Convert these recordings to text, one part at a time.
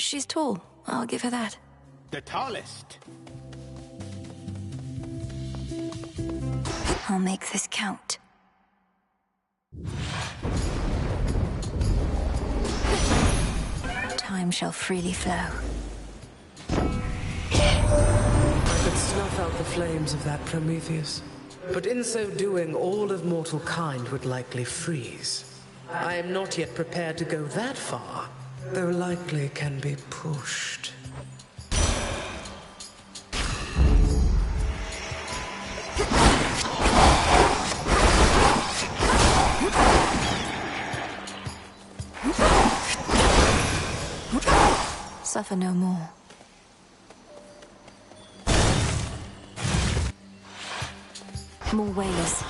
She's tall, I'll give her that. The tallest. I'll make this count. Time shall freely flow. I could snuff out the flames of that Prometheus, but in so doing, all of mortal kind would likely freeze. I am not yet prepared to go that far, though likely can be pushed. Suffer no more. More ways.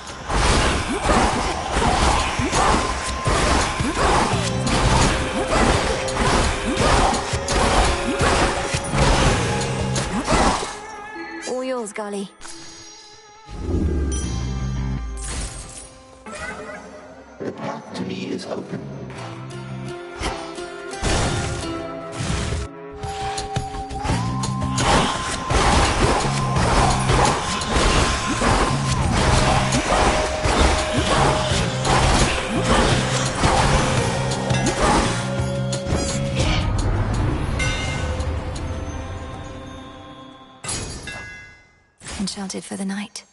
All yours, Gully. The path to me is open. Enchanted for the night.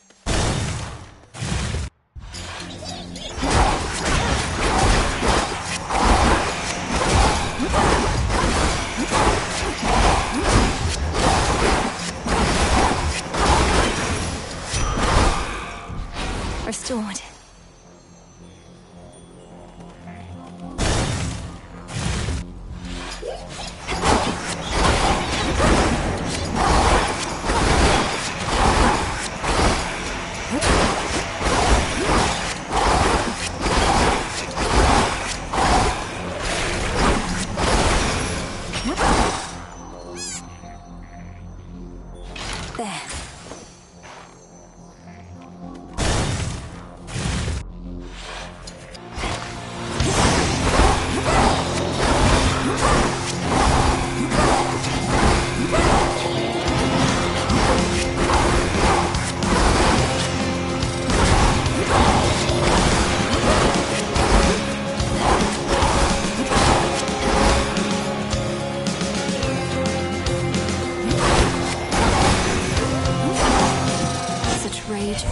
Restored. There.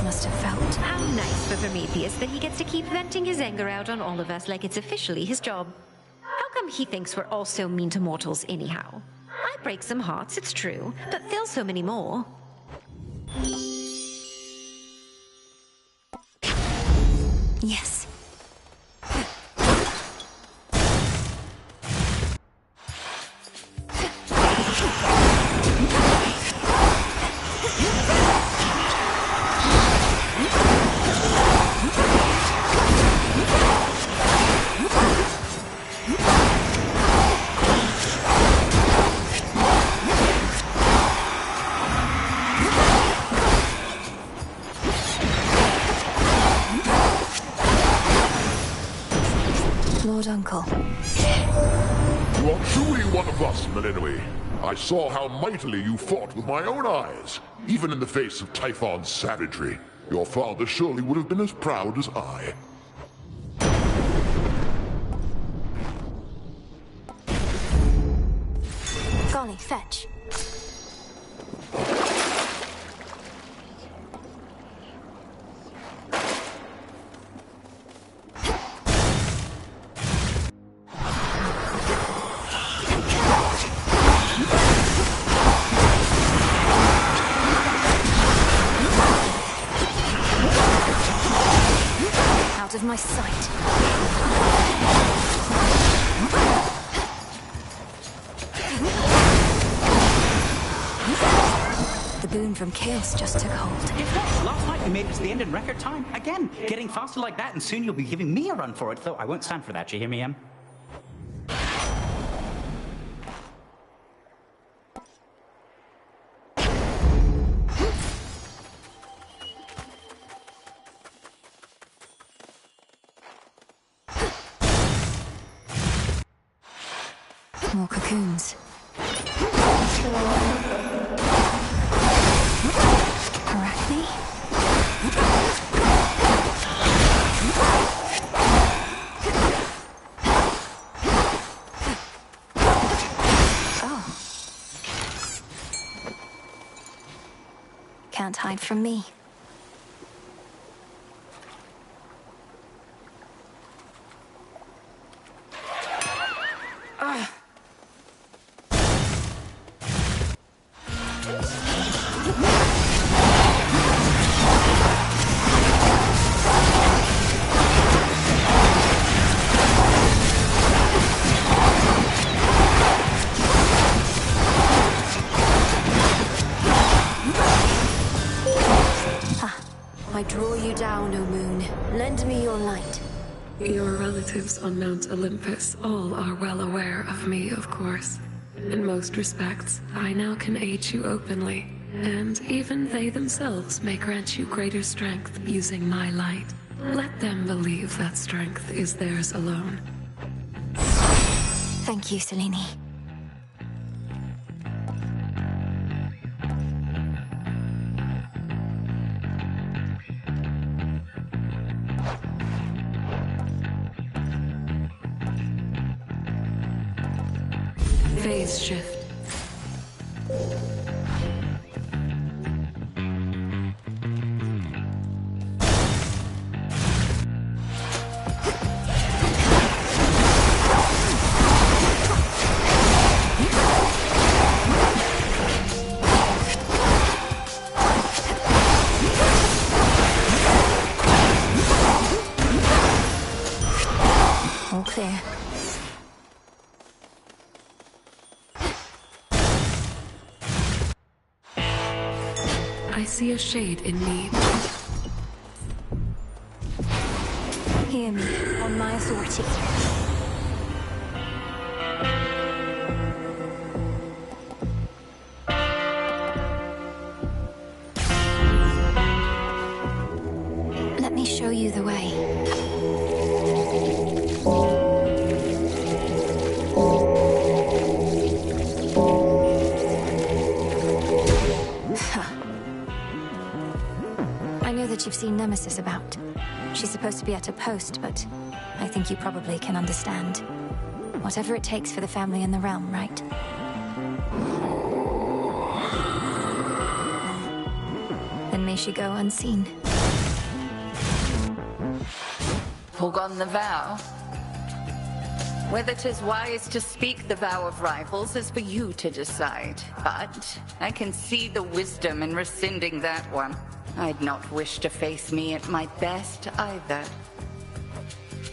Must have felt. How nice for Prometheus that he gets to keep venting his anger out on all of us like it's officially his job. How come he thinks we're all so mean to mortals anyhow? I break some hearts, it's true, but fill so many more. Yes. Lord Uncle. You are truly one of us, Melinoi. I saw how mightily you fought with my own eyes. Even in the face of Typhon's savagery, your father surely would have been as proud as I. Golly, fetch. Out of my sight. The boon from chaos just took hold. Guess what? Last night we made it to the end in record time. Again, getting faster like that, and soon you'll be giving me a run for it, though I won't stand for that, you hear me, Em? More cocoons. Arachne? Oh. Can't hide from me. I draw you down, O moon. Lend me your light. Your relatives on Mount Olympus all are well aware of me, of course. In most respects, I now can aid you openly, and even they themselves may grant you greater strength using my light. Let them believe that strength is theirs alone. Thank you, Selene. Phase shift. All clear. I see a shade in need. Hear me, on my authority. Let me show you the way. I know that you've seen Nemesis about. She's supposed to be at a post, but I think you probably can understand. Whatever it takes for the family and the realm, right? Then may she go unseen. Forgone the vow? Whether 'tis wise to speak the vow of rivals is for you to decide. But I can see the wisdom in rescinding that one. I'd not wish to face me at my best either.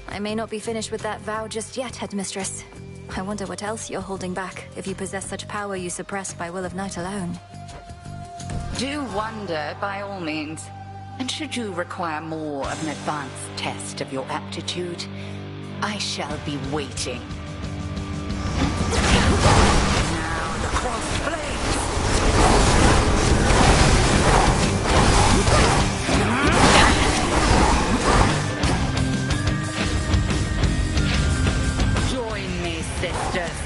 I may not be finished with that vow just yet, Headmistress. I wonder what else you're holding back, if you possess such power you suppress by will of night alone. Do wonder, by all means. And should you require more of an advanced test of your aptitude, I shall be waiting. Now the crossed blades! Join me, sisters.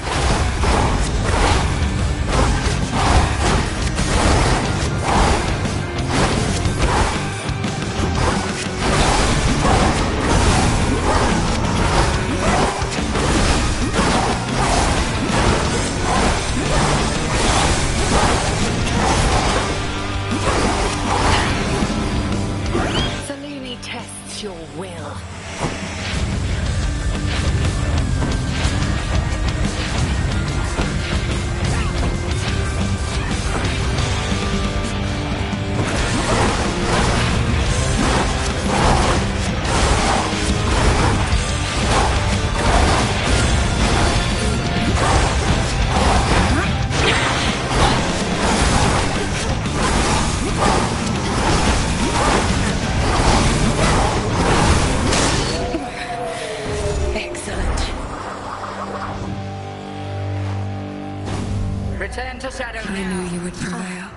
Selene tests your will. Excellent. Return to Shadow I now. knew you would prevail.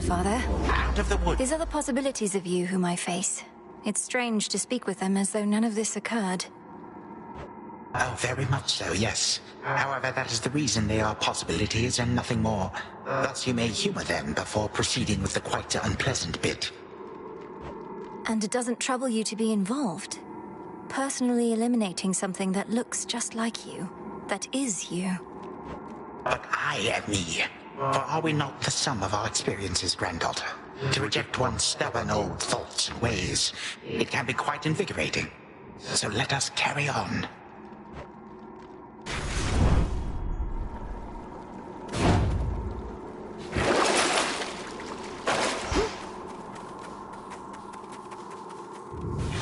grandfather. Out of the woods. These are the possibilities of you whom I face. It's strange to speak with them as though none of this occurred. Oh, very much so, yes. However, that is the reason they are possibilities and nothing more. Thus you may humor them before proceeding with the quite unpleasant bit. And it doesn't trouble you to be involved? Personally eliminating something that looks just like you. That is you. But I am me. For are we not the sum of our experiences, granddaughter? To reject one's stubborn old thoughts and ways, it can be quite invigorating. So let us carry on.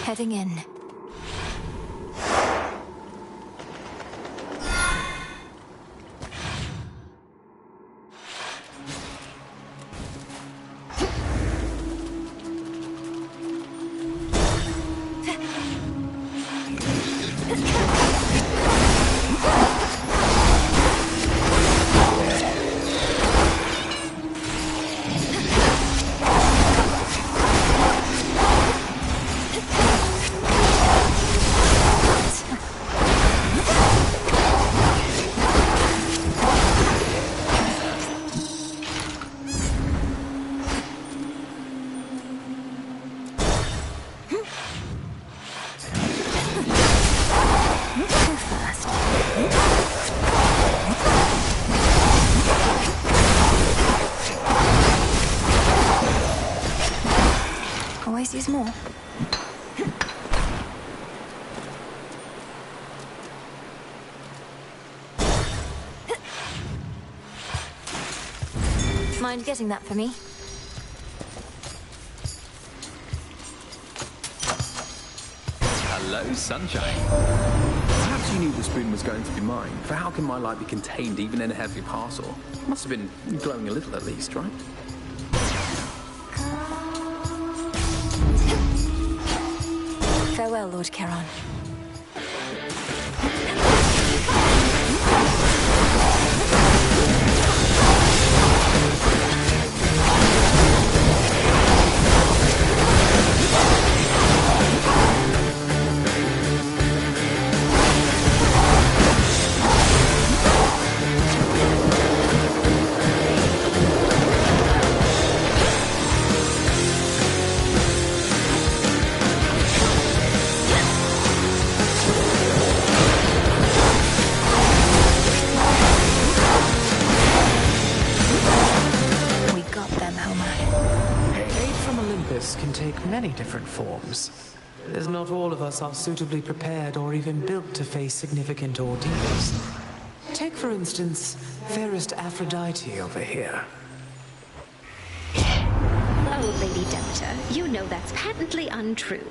Heading in. Always use more. Mind getting that for me? Hello, sunshine. Perhaps you knew the spoon was going to be mine, for how can my light be contained even in a heavy parcel? Must have been glowing a little at least, right? Farewell, Lord Charon. Can take many different forms, as not all of us are suitably prepared or even built to face significant ordeals. Take, for instance, fairest Aphrodite over here. Oh, Lady Demeter, you know that's patently untrue.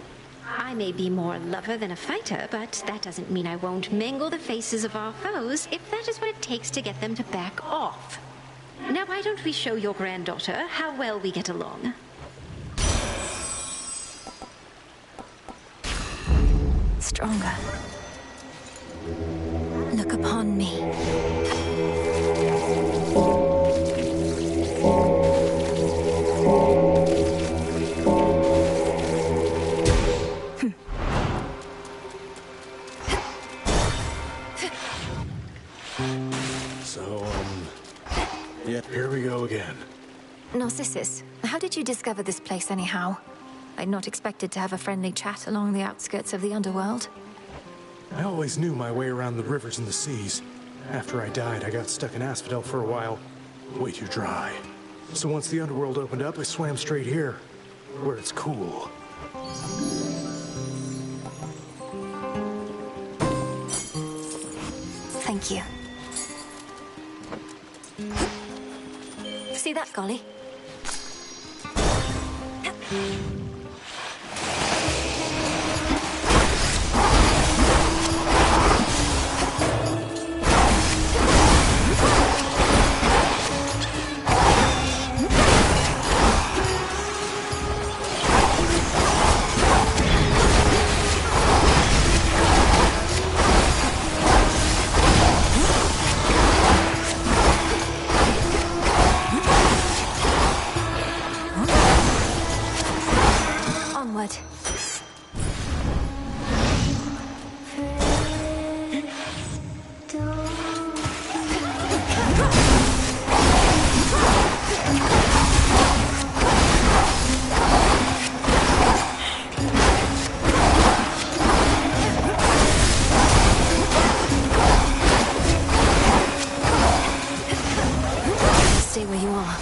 I may be more a lover than a fighter, but that doesn't mean I won't mangle the faces of our foes if that is what it takes to get them to back off. Now, why don't we show your granddaughter how well we get along? Stronger. Look upon me. Yep, here we go again. Narcissus, how did you discover this place anyhow? I'd not expected to have a friendly chat along the outskirts of the underworld. I always knew my way around the rivers and the seas. After I died, I got stuck in Asphodel for a while. Way too dry. So once the underworld opened up, I swam straight here, where it's cool. Thank you. See that, Golly? forward. Stay where you are.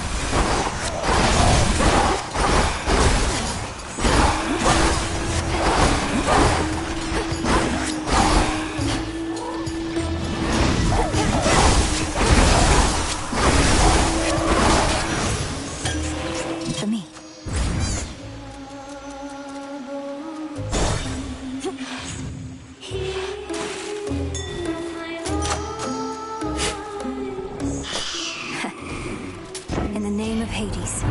For me. In the name of Hades.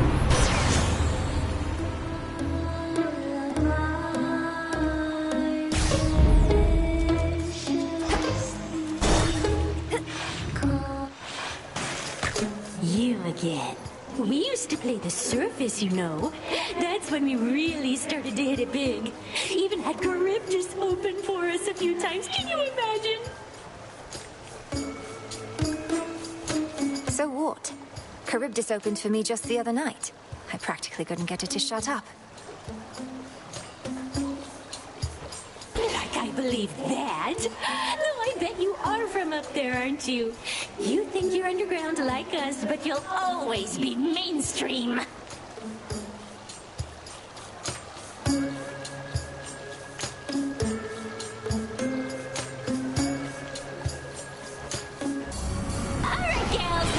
You again. We used to play the surface, you know. That's when we really started to hit it big. Even had Charybdis open for us a few times. Can you imagine? So what? Charybdis opened for me just the other night. I practically couldn't get it to shut up. Like I believe that. Though I bet you are from up there, aren't you? You think you're underground like us, but you'll always be mainstream. Alright, gals.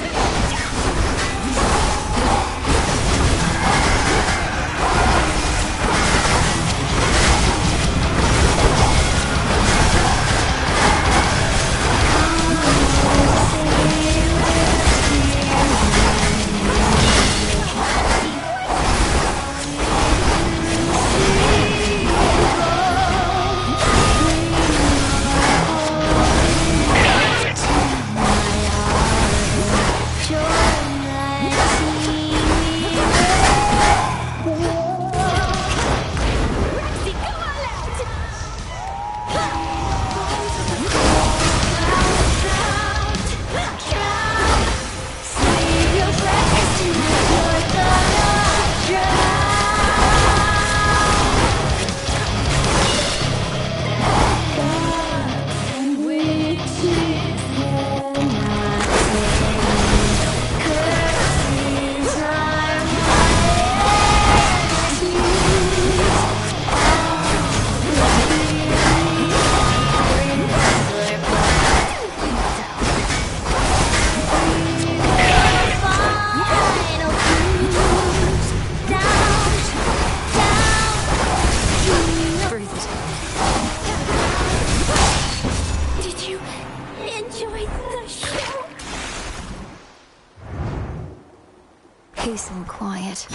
Peace and quiet.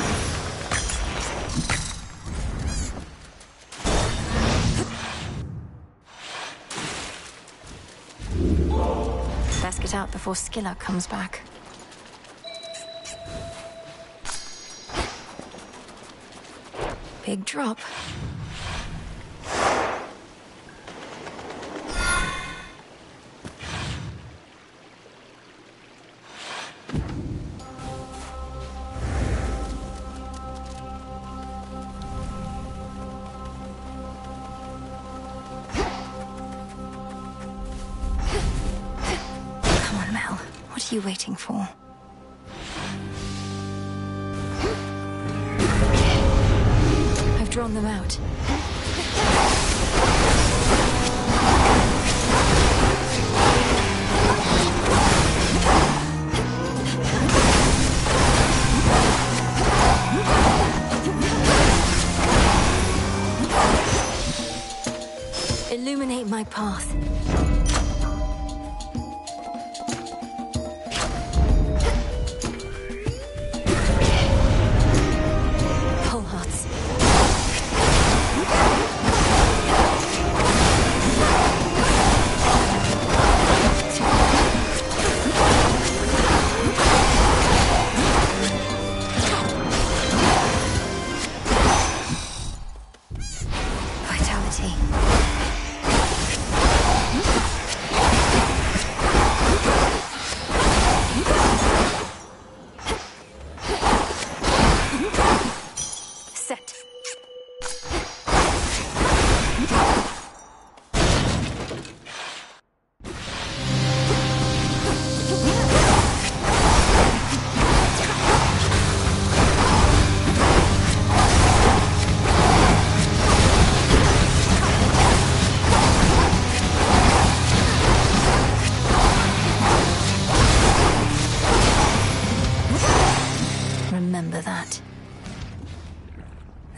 Best get out before Skilla comes back. Big drop. What are you waiting for? I've drawn them out. Illuminate my path.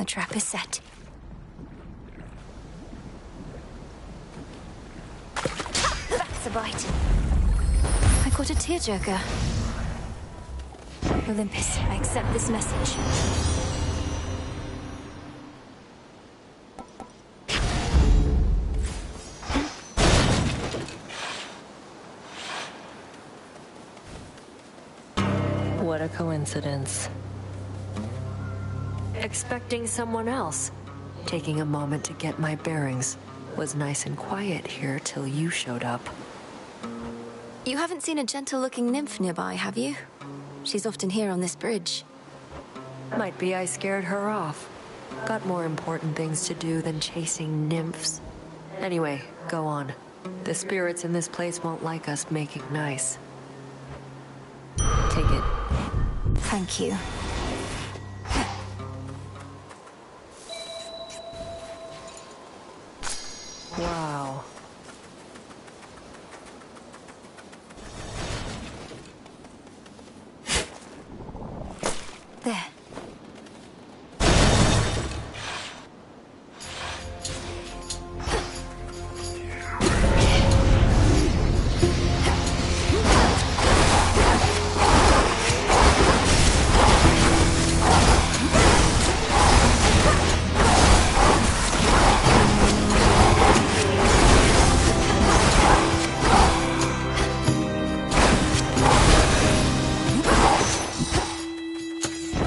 The trap is set. That's a bite. I caught a tearjerker. Olympus, I accept this message. What a coincidence. Expecting someone else. Taking a moment to get my bearings. Was nice and quiet here till you showed up. You haven't seen a gentle-looking nymph nearby, have you? She's often here on this bridge. Might be I scared her off. Got more important things to do than chasing nymphs. Anyway, go on. The spirits in this place won't like us making nice. Take it. Thank you. Wow. There.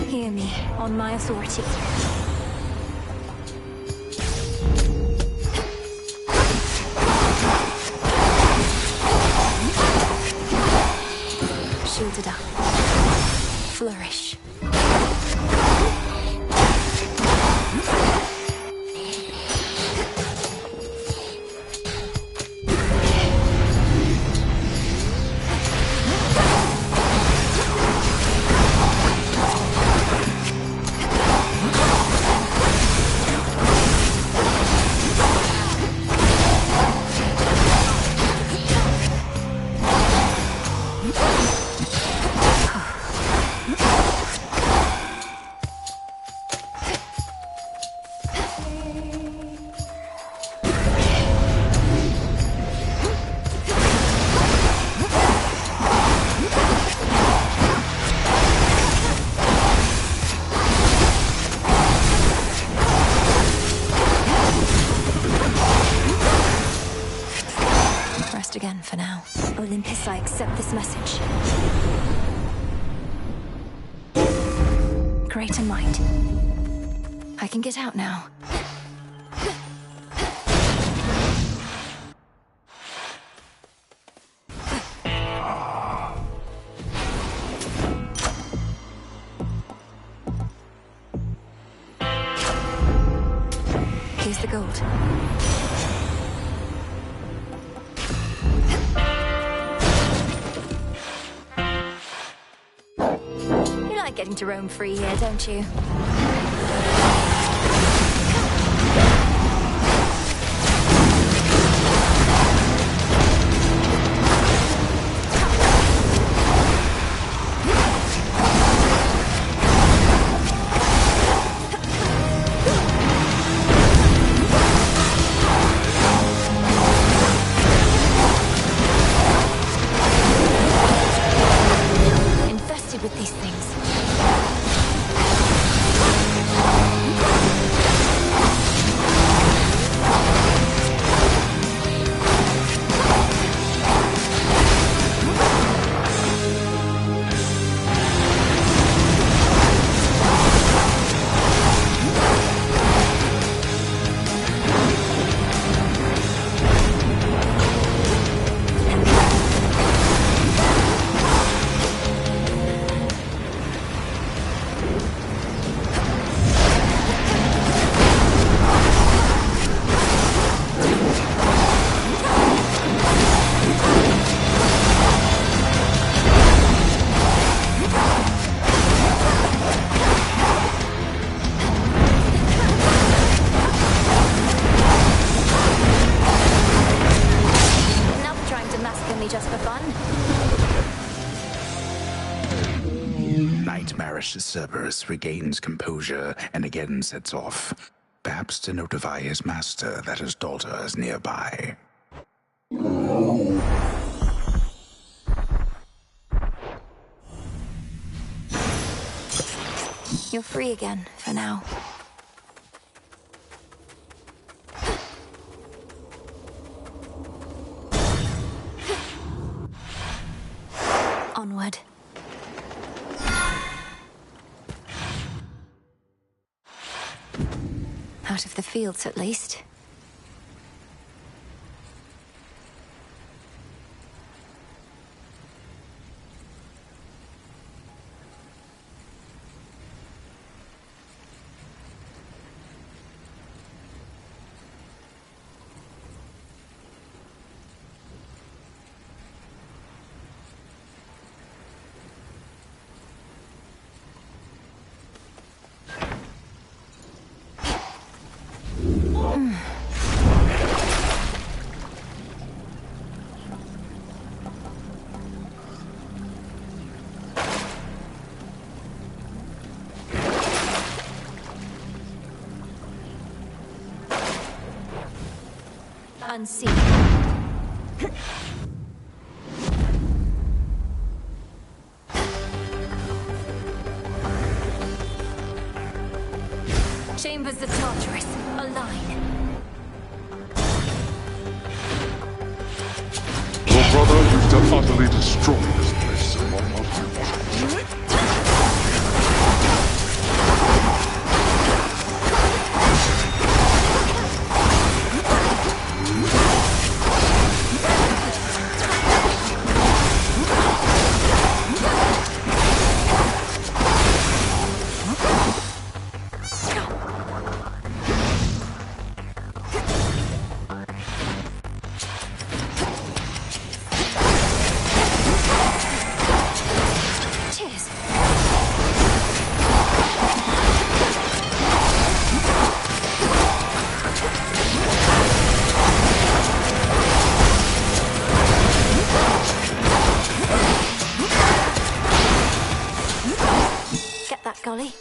Hear me, on my authority. Shielded up. Flourish. Rest again for now. Olympus, I accept this message. Great in might. I can get out now. Here's the gold. You like getting to roam free here, don't you? Infested with these things. rash Cerberus regains composure and again sets off, perhaps to notify his master that his daughter is nearby. You're free again, for now. Onward. Out of the fields, at least. Unseen. Chambers of Tartarus, align. Your brother used to utterly destroy this place in one of you. Golly.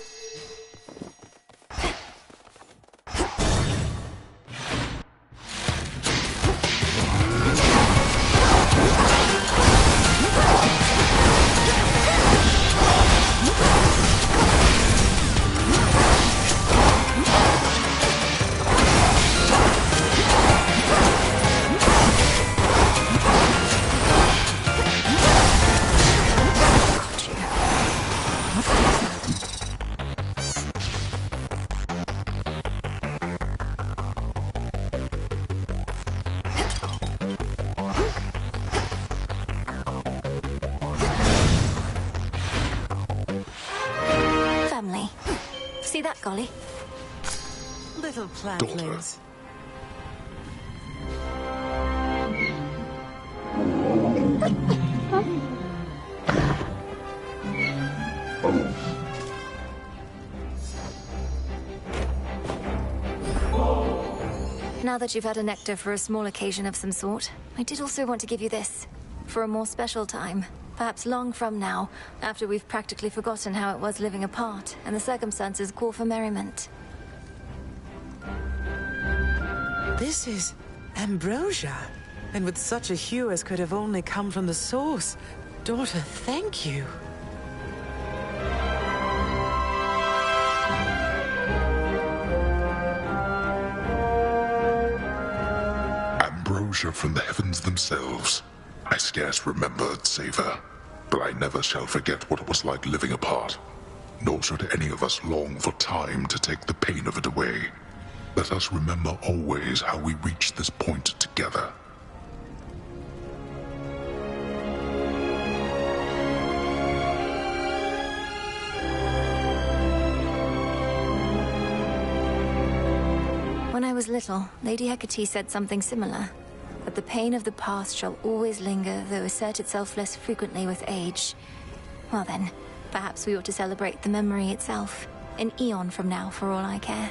See that, Golly? Little plantlings. Now that you've had a nectar for a small occasion of some sort, I did also want to give you this. For a more special time. Perhaps long from now, after we've practically forgotten how it was living apart, and the circumstances call for merriment. This is ambrosia, and with such a hue as could have only come from the source. Daughter, thank you. Ambrosia from the heavens themselves. I scarce remember its savor, but I never shall forget what it was like living apart. Nor should any of us long for time to take the pain of it away. Let us remember always how we reached this point together. When I was little, Lady Hecate said something similar. That the pain of the past shall always linger, though assert itself less frequently with age. Well then, perhaps we ought to celebrate the memory itself. An eon from now, for all I care.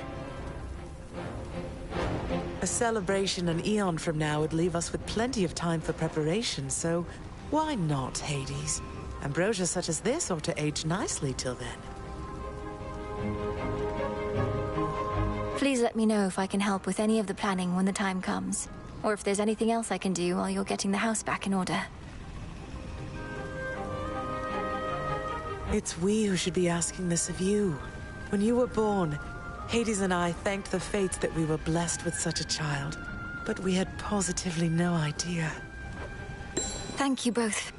A celebration an eon from now would leave us with plenty of time for preparation, so why not, Hades? Ambrosia such as this ought to age nicely till then. Please let me know if I can help with any of the planning when the time comes. Or if there's anything else I can do while you're getting the house back in order. It's we who should be asking this of you. When you were born, Hades and I thanked the fates that we were blessed with such a child. But we had positively no idea. Thank you both.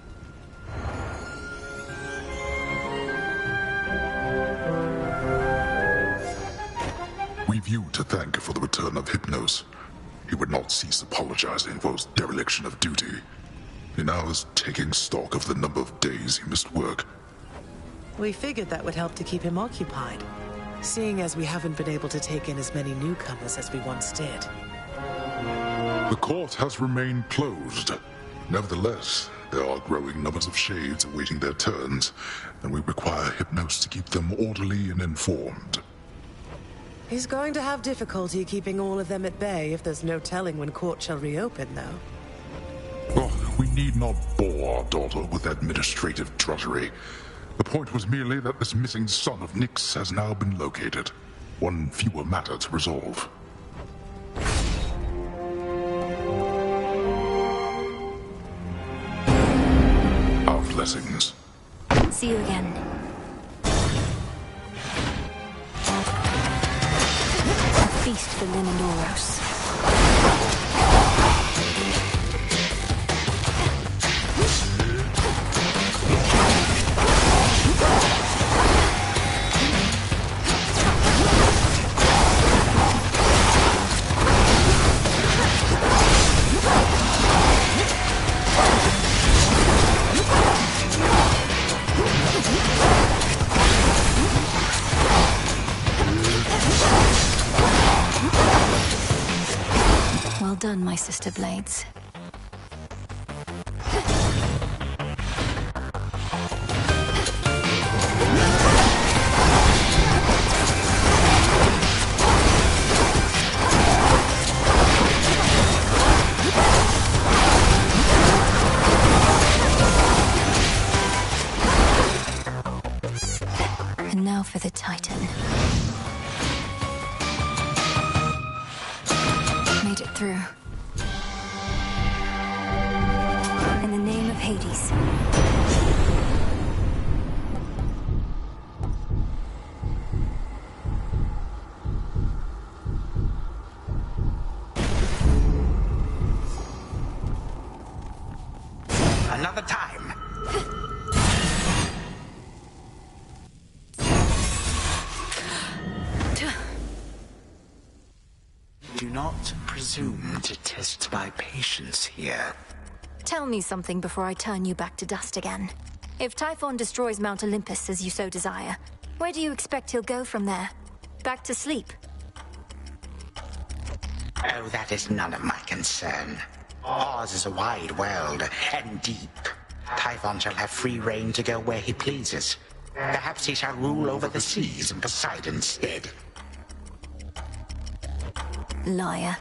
We've you to thank for the return of Hypnos. He would not cease apologizing for his dereliction of duty. He now is taking stock of the number of days he missed work. We figured that would help to keep him occupied, seeing as we haven't been able to take in as many newcomers as we once did. The court has remained closed. Nevertheless, there are growing numbers of shades awaiting their turns, and we require Hypnos to keep them orderly and informed. He's going to have difficulty keeping all of them at bay if there's no telling when court shall reopen, though. Oh, we need not bore our daughter with administrative drudgery. The point was merely that this missing son of Nyx has now been located. One fewer matter to resolve. Our blessings. See you again. A feast for Lynn and Oros. Well done, my sister Blades. And now for the Titan. Made it through. In the name of Hades. Another time. Do not presume to test my patience here. Tell me something before I turn you back to dust again. If Typhon destroys Mount Olympus as you so desire, where do you expect he'll go from there? Back to sleep? Oh, that is none of my concern. Ours is a wide world, and deep. Typhon shall have free reign to go where he pleases. Perhaps he shall rule over the seas in Poseidon's stead. Liar.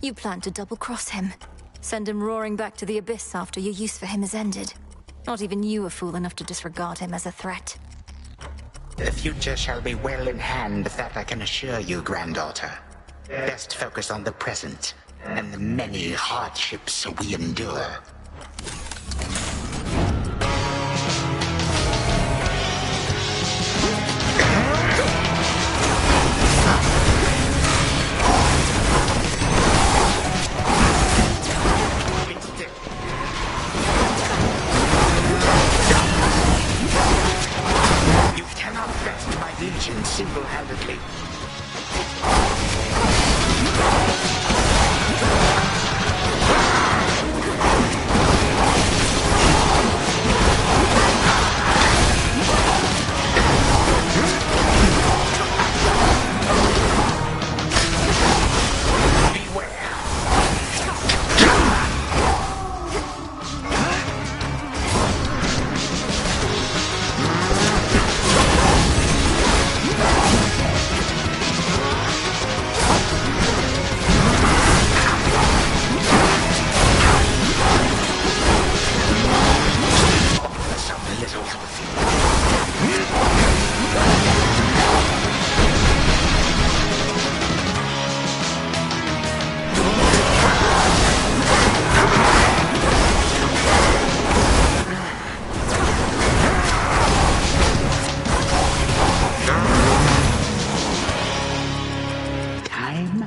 You plan to double-cross him. Send him roaring back to the abyss after your use for him has ended. Not even you are fool enough to disregard him as a threat. The future shall be well in hand, that I can assure you, granddaughter. Best focus on the present, and the many hardships we endure. You cannot best my legion single-handedly.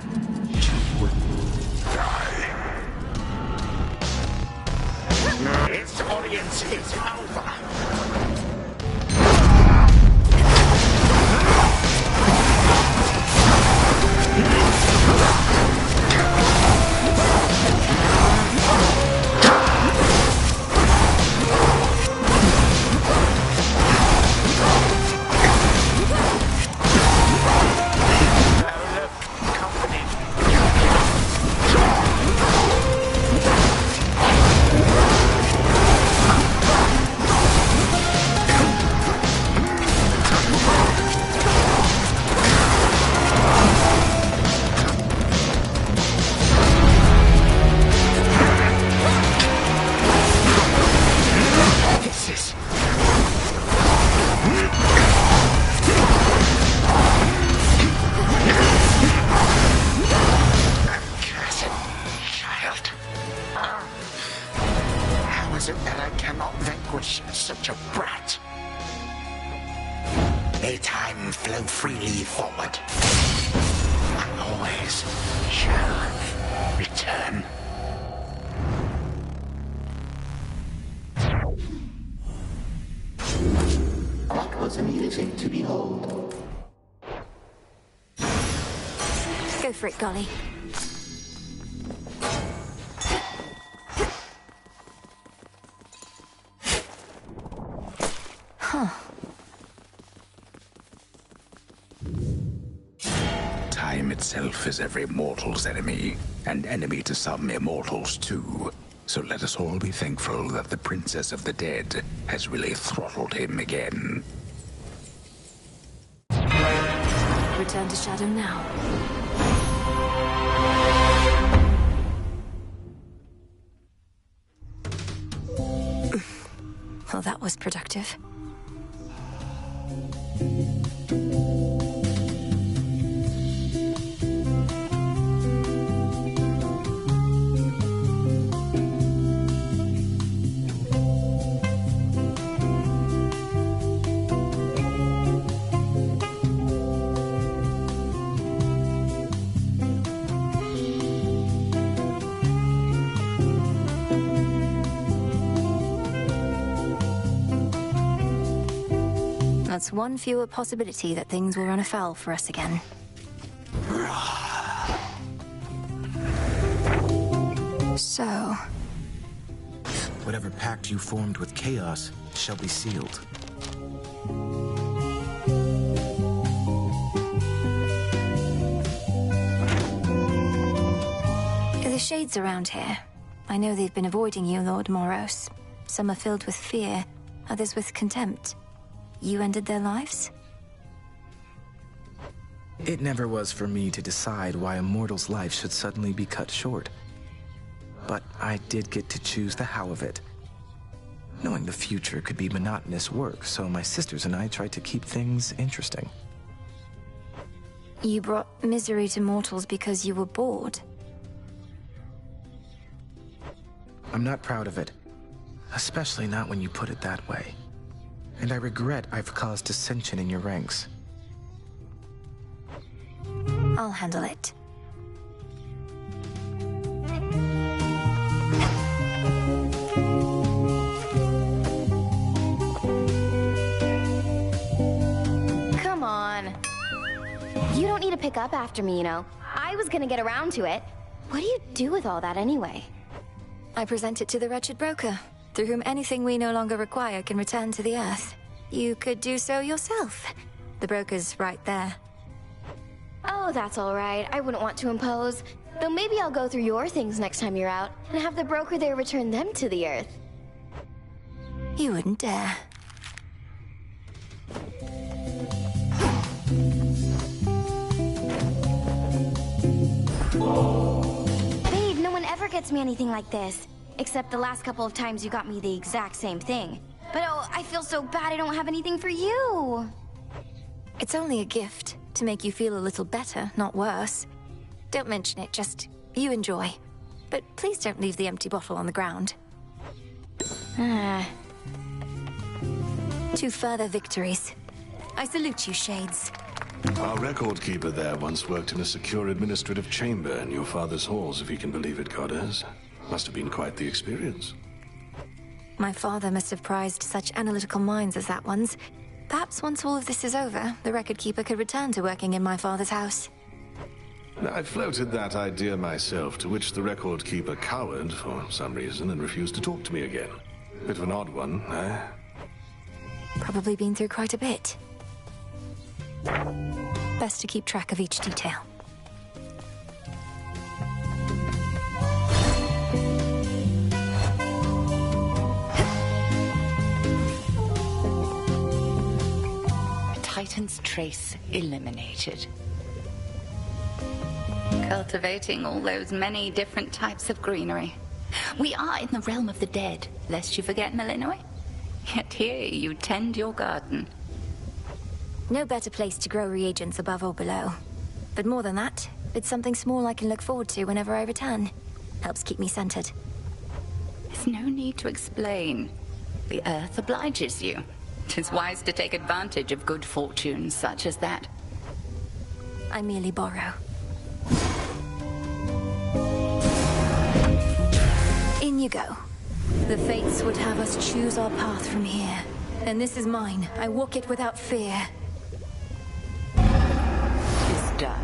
to die. Its audience is over. Such a brat. May time flow freely forward. I always shall return. That was amusing to behold. Go for it, Golly. Time itself is every mortal's enemy, and enemy to some immortals too. So let us all be thankful that the Princess of the Dead has really throttled him again. Return to Shadow now. Well, that was productive. That's one fewer possibility that things will run afoul for us again. So... whatever pact you formed with Chaos shall be sealed. The shades around here. I know they've been avoiding you, Lord Moros. Some are filled with fear, others with contempt. You ended their lives? It never was for me to decide why a mortal's life should suddenly be cut short. But I did get to choose the how of it. Knowing the future could be monotonous work, so my sisters and I tried to keep things interesting. You brought misery to mortals because you were bored. I'm not proud of it. Especially not when you put it that way. And I regret I've caused dissension in your ranks. I'll handle it. Come on. You don't need to pick up after me, you know. I was gonna get around to it. What do you do with all that anyway? I present it to the wretched broker, through whom anything we no longer require can return to the Earth. You could do so yourself. The broker's right there. Oh, that's all right. I wouldn't want to impose. Though maybe I'll go through your things next time you're out, and have the broker there return them to the Earth. You wouldn't dare. Babe, no one ever gets me anything like this. Except the last couple of times you got me the exact same thing. But oh, I feel so bad I don't have anything for you. It's only a gift, to make you feel a little better, not worse. Don't mention it, just you enjoy. But please don't leave the empty bottle on the ground. To further victories. I salute you, Shades. Our record keeper there once worked in a secure administrative chamber in your father's halls, if you can believe it, Goddess. Must have been quite the experience. My father must have prized such analytical minds as that one's. Perhaps once all of this is over, the record keeper could return to working in my father's house. I floated that idea myself, to which the record keeper cowered for some reason and refused to talk to me again. Bit of an odd one, eh? Probably been through quite a bit. Best to keep track of each detail. Titan's trace eliminated. Cultivating all those many different types of greenery. We are in the realm of the dead, lest you forget, Malinois. Yet here you tend your garden. No better place to grow reagents above or below. But more than that, it's something small I can look forward to whenever I return. Helps keep me centered. There's no need to explain. The earth obliges you. 'Tis wise to take advantage of good fortune such as that. I merely borrow. In you go. The fates would have us choose our path from here. And this is mine. I walk it without fear. It's done.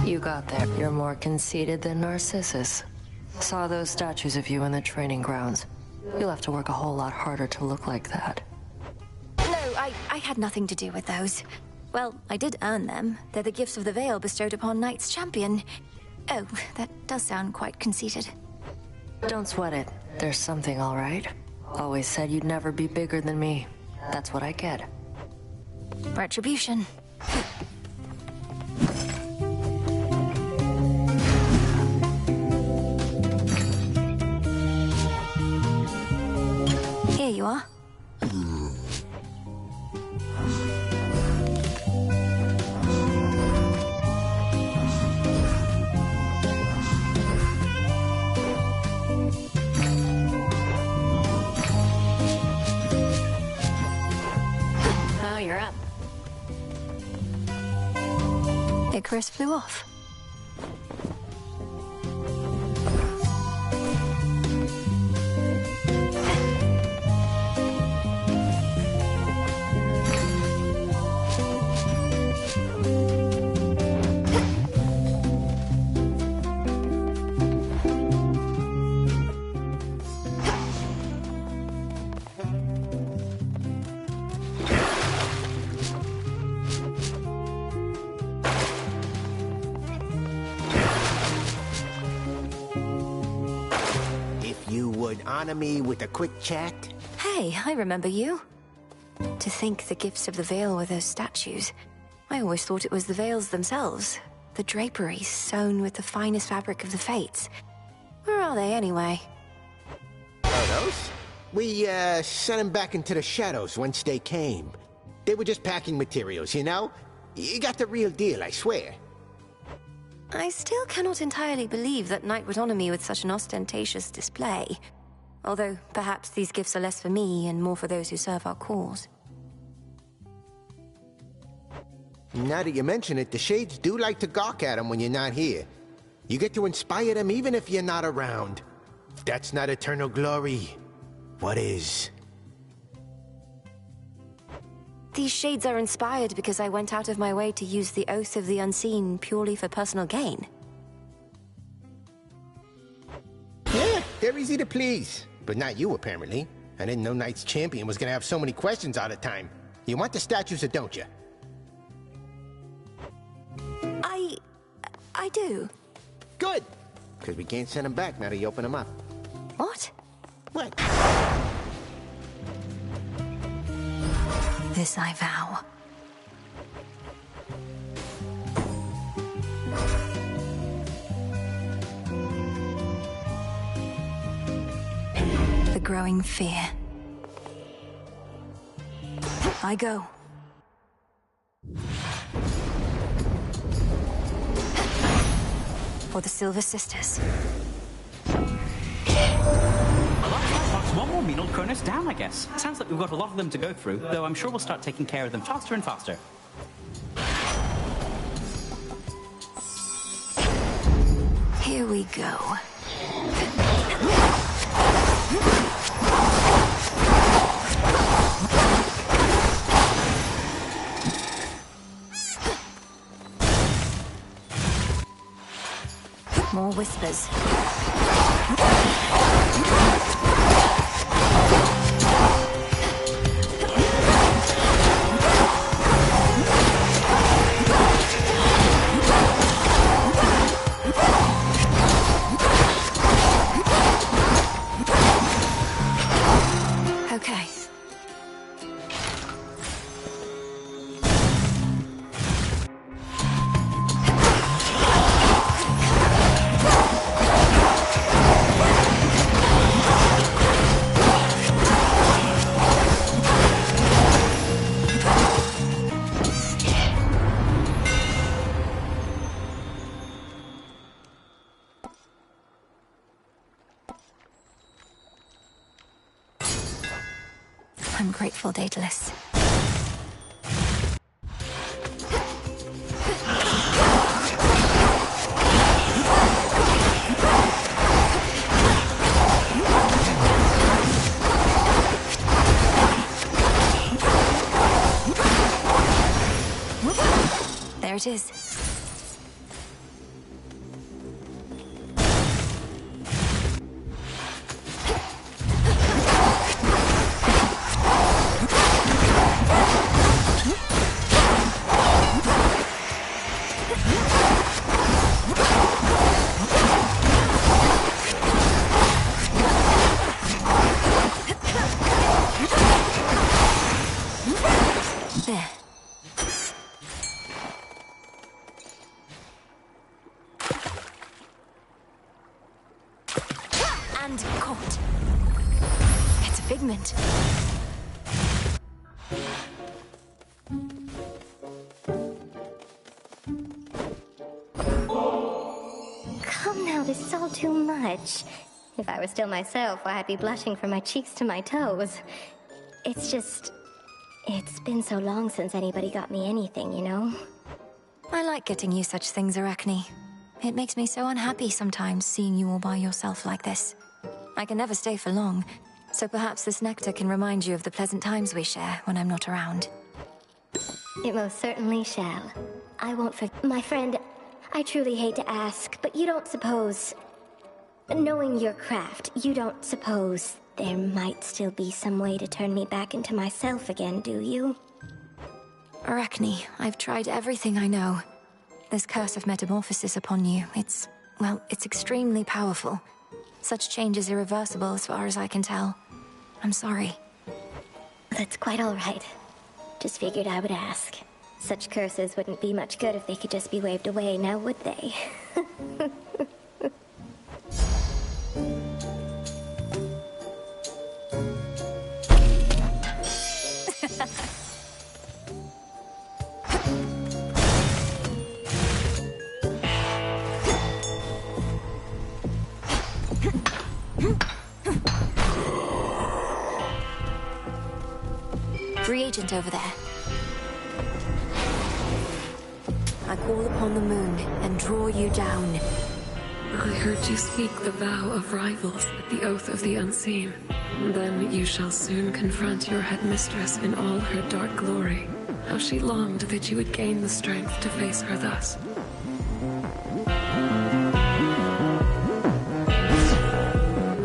You got there. You're more conceited than Narcissus. Saw those statues of you in the training grounds. You'll have to work a whole lot harder to look like that. No, I had nothing to do with those. Well, I did earn them. They're the gifts of the Veil bestowed upon Knight's Champion. Oh, that does sound quite conceited. Don't sweat it. There's something, all right? Always said you'd never be bigger than me. That's what I get. Retribution. Here you are. Oh, you're up. Icarus flew off. Honor me with a quick chat? Hey, I remember you. To think the gifts of the Veil were those statues. I always thought it was the Veils themselves. The draperies sewn with the finest fabric of the Fates. Where are they anyway? Oh, those? We, sent them back into the shadows whence they came. They were just packing materials, you know? You got the real deal, I swear. I still cannot entirely believe that Knight would honor me with such an ostentatious display. Although, perhaps these gifts are less for me and more for those who serve our cause. Now that you mention it, the Shades do like to gawk at them when you're not here. You get to inspire them even if you're not around. If that's not eternal glory, what is? These Shades are inspired because I went out of my way to use the Oath of the Unseen purely for personal gain. Yeah, they're easy to please. But not you, apparently. I didn't know Knight's Champion was gonna have so many questions all the time. You want the statues or don't you? I do. Good. Because we can't send them back now that you open them up. What? What? This I vow. growing fear. I go. For the Silver Sisters. One more mean old Cronus down, I guess. Sounds like we've got a lot of them to go through, though I'm sure we'll start taking care of them faster and faster. Here we go. More whispers. Okay. I'm grateful, Daedalus. There it is. There. And caught. It's a figment. Come now, this is all too much. If I were still myself, I'd be blushing from my cheeks to my toes. It's just... it's been so long since anybody got me anything, you know? I like getting you such things, Arachne. It makes me so unhappy sometimes seeing you all by yourself like this. I can never stay for long, so perhaps this nectar can remind you of the pleasant times we share when I'm not around. It most certainly shall. I won't forget. My friend, I truly hate to ask, but you don't suppose... knowing your craft, you don't suppose there might still be some way to turn me back into myself again, do you? Arachne, I've tried everything I know. This curse of metamorphosis upon you, it's extremely powerful. Such change is irreversible as far as I can tell. I'm sorry. That's quite all right. Just figured I would ask. Such curses wouldn't be much good if they could just be waved away, now would they? Reagent over there. I call upon the moon and draw you down. I heard you speak the vow of rivals at the oath of the unseen. Then you shall soon confront your headmistress in all her dark glory. How she longed that you would gain the strength to face her thus.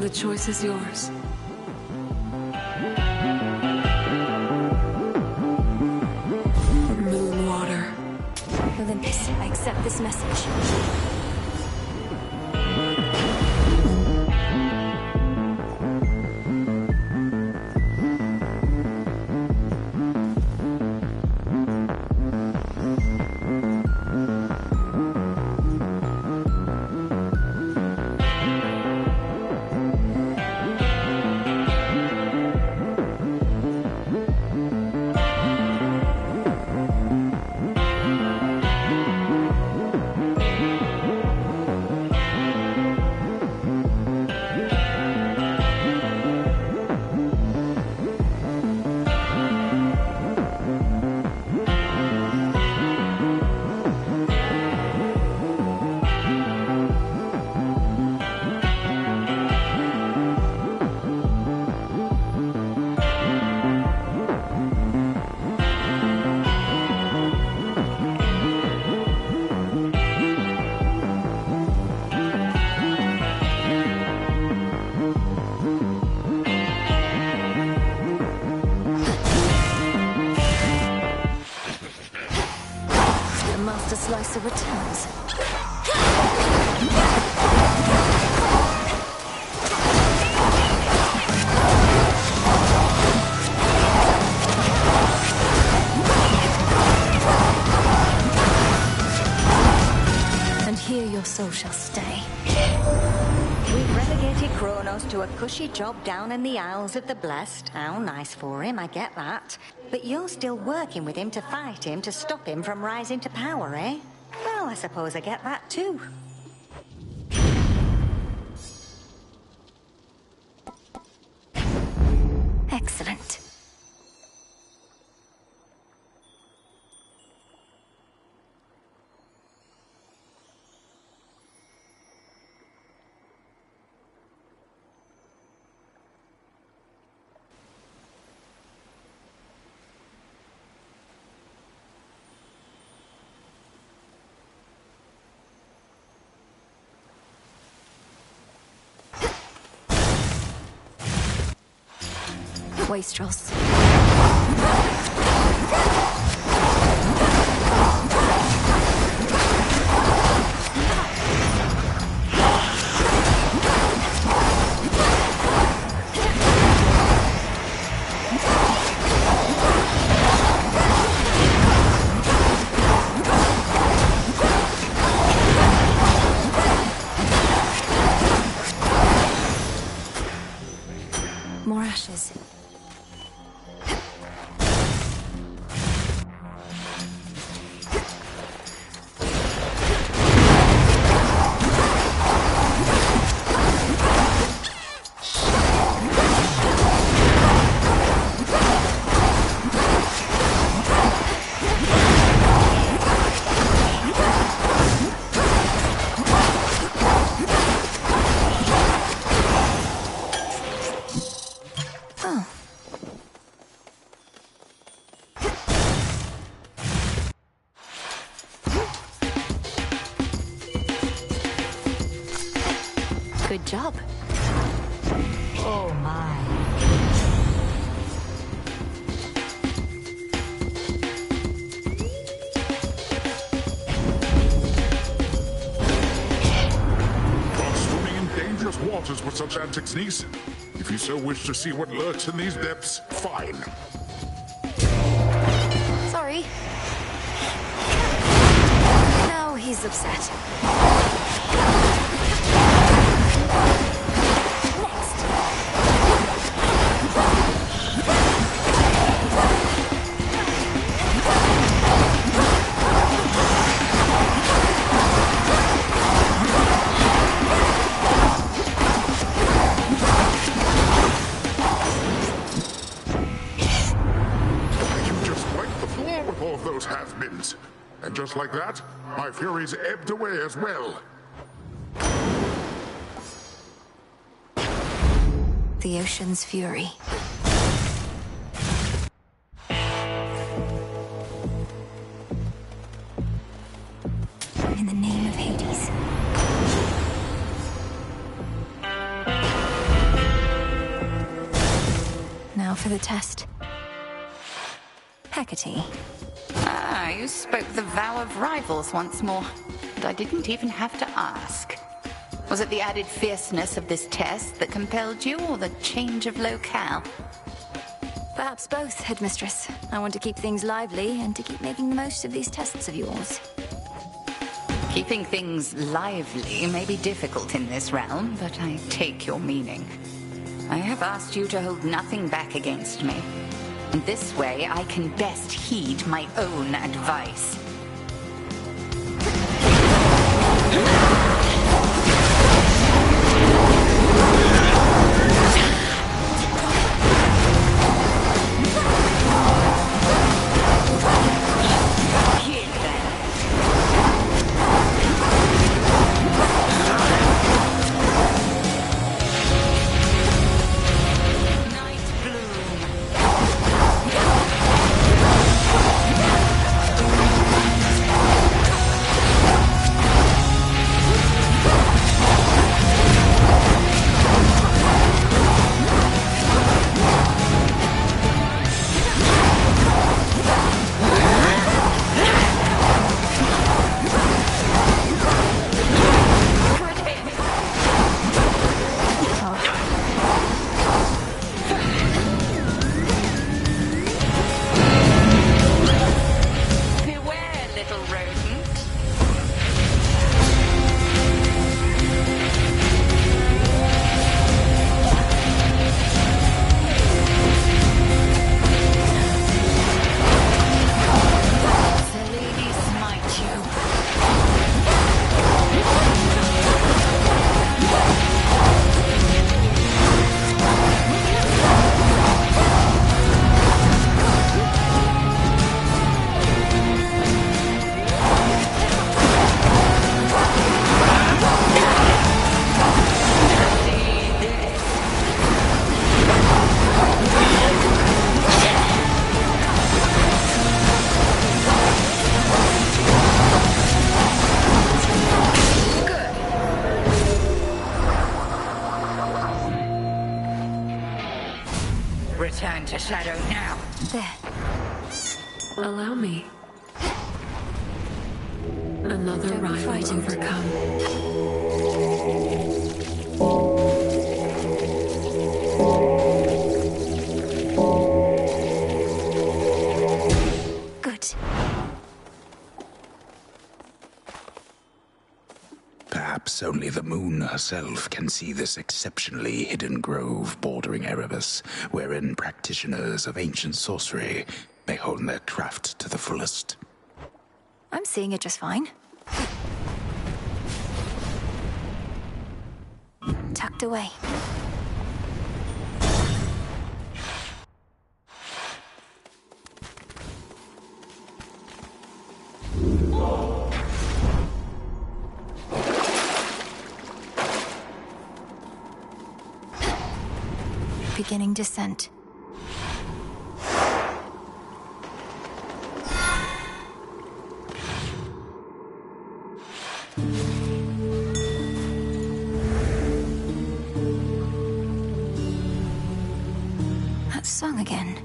The choice is yours. Moon water. Olympus, I accept this message. returns. And here your soul shall stay. We've relegated Kronos to a cushy job down in the Isles of the Blessed. How nice for him, I get that. But you're still working with him to fight him, to stop him from rising to power, eh? Well, I suppose I get that too. Excellent. Wastrels. More ashes. Good job. Oh my. Swimming in dangerous waters with such antics, niece. If you so wish to see what lurks in these depths, fine. Sorry. Now he's upset. All of those have-beens. And just like that, my furies ebbed away as well. The ocean's fury. In the name of Hades. Now for the test. Hecate. Ah, you spoke the vow of rivals once more. And I didn't even have to ask. Was it the added fierceness of this test that compelled you, or the change of locale? Perhaps both, Headmistress. I want to keep things lively and to keep making the most of these tests of yours. Keeping things lively may be difficult in this realm, but I take your meaning. I have asked you to hold nothing back against me. And this way I can best heed my own advice. Return to Shadow now. There. Allow me. Another rival overcome. Good. Perhaps only the moon herself can see this exceptionally hidden grove bordering Erebus, wherein practitioners of ancient sorcery may hone their craft to the fullest. I'm seeing it just fine. Tucked away. Beginning descent. That song again.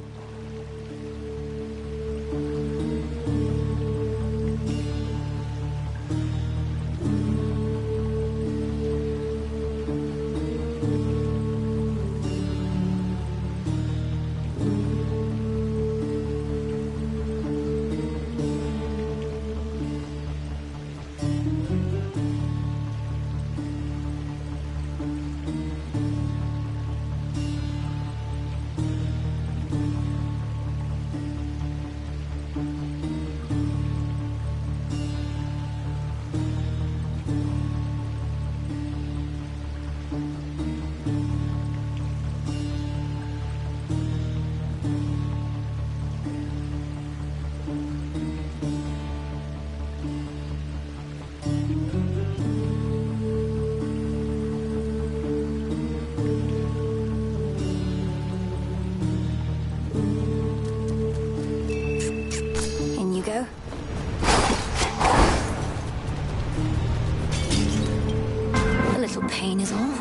Pain is all.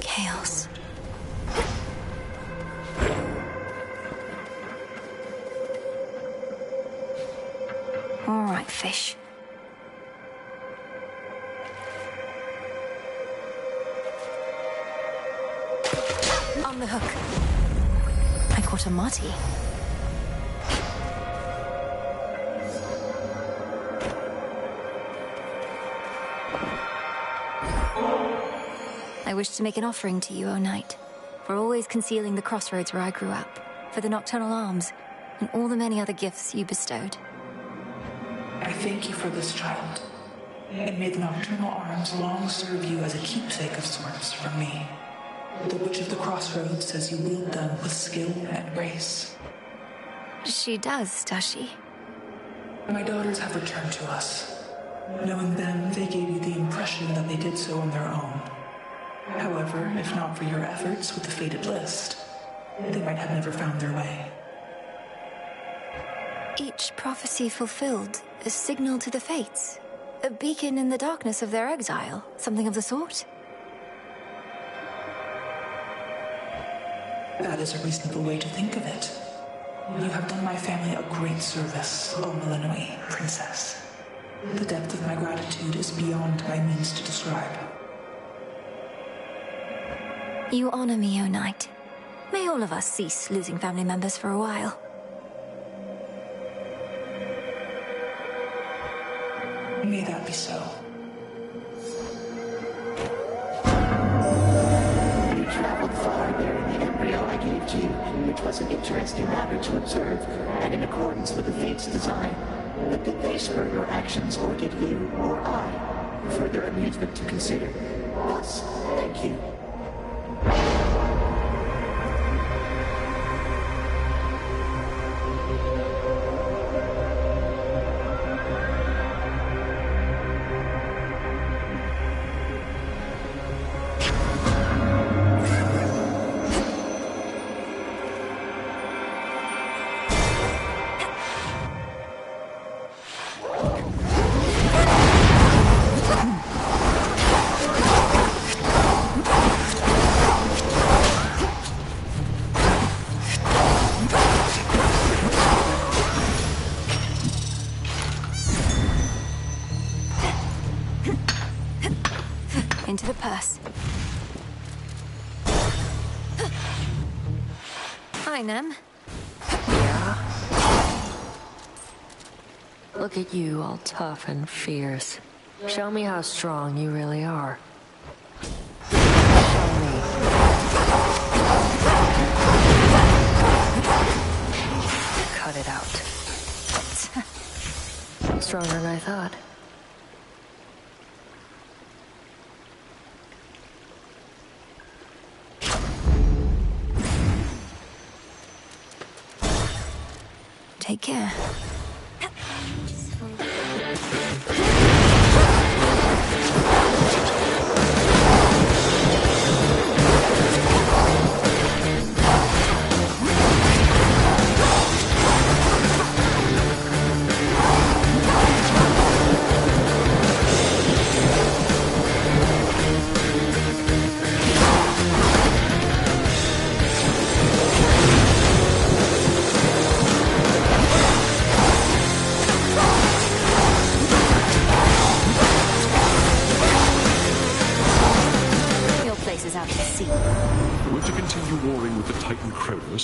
Chaos. All right, fish. On the hook. I caught a Marty. I wish to make an offering to you, O Knight, for always concealing the crossroads where I grew up, for the nocturnal arms, and all the many other gifts you bestowed. I thank you for this, child, and may the nocturnal arms long serve you as a keepsake of sorts from me. The Witch of the Crossroads says you wield them with skill and grace. She does she? My daughters have returned to us. Knowing them, they gave you the impression that they did so on their own. However, if not for your efforts with the fated list, they might have never found their way. Each prophecy fulfilled, a signal to the fates. A beacon in the darkness of their exile, something of the sort? That is a reasonable way to think of it. You have done my family a great service, O Millenoi, Princess. The depth of my gratitude is beyond my means to describe. You honor me, O Knight. May all of us cease losing family members for a while. May that be so. You traveled far bearing the embryo I gave to you, which was an interesting matter to observe, and in accordance with the Fates' design. But did they spur your actions, or did you, or I, further amusement to consider? Thus, thank you. Into the purse. Hi, Nem. Look at you, all tough and fierce. Show me how strong you really are. Show me. Cut it out. Stronger than I thought. Take care.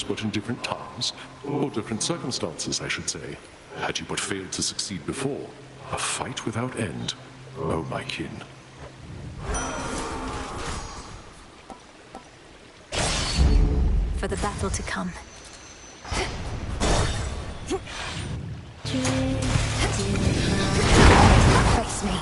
But in different times, or different circumstances, I should say. Had you but failed to succeed before, a fight without end. Oh, my kin. For the battle to come. Face me.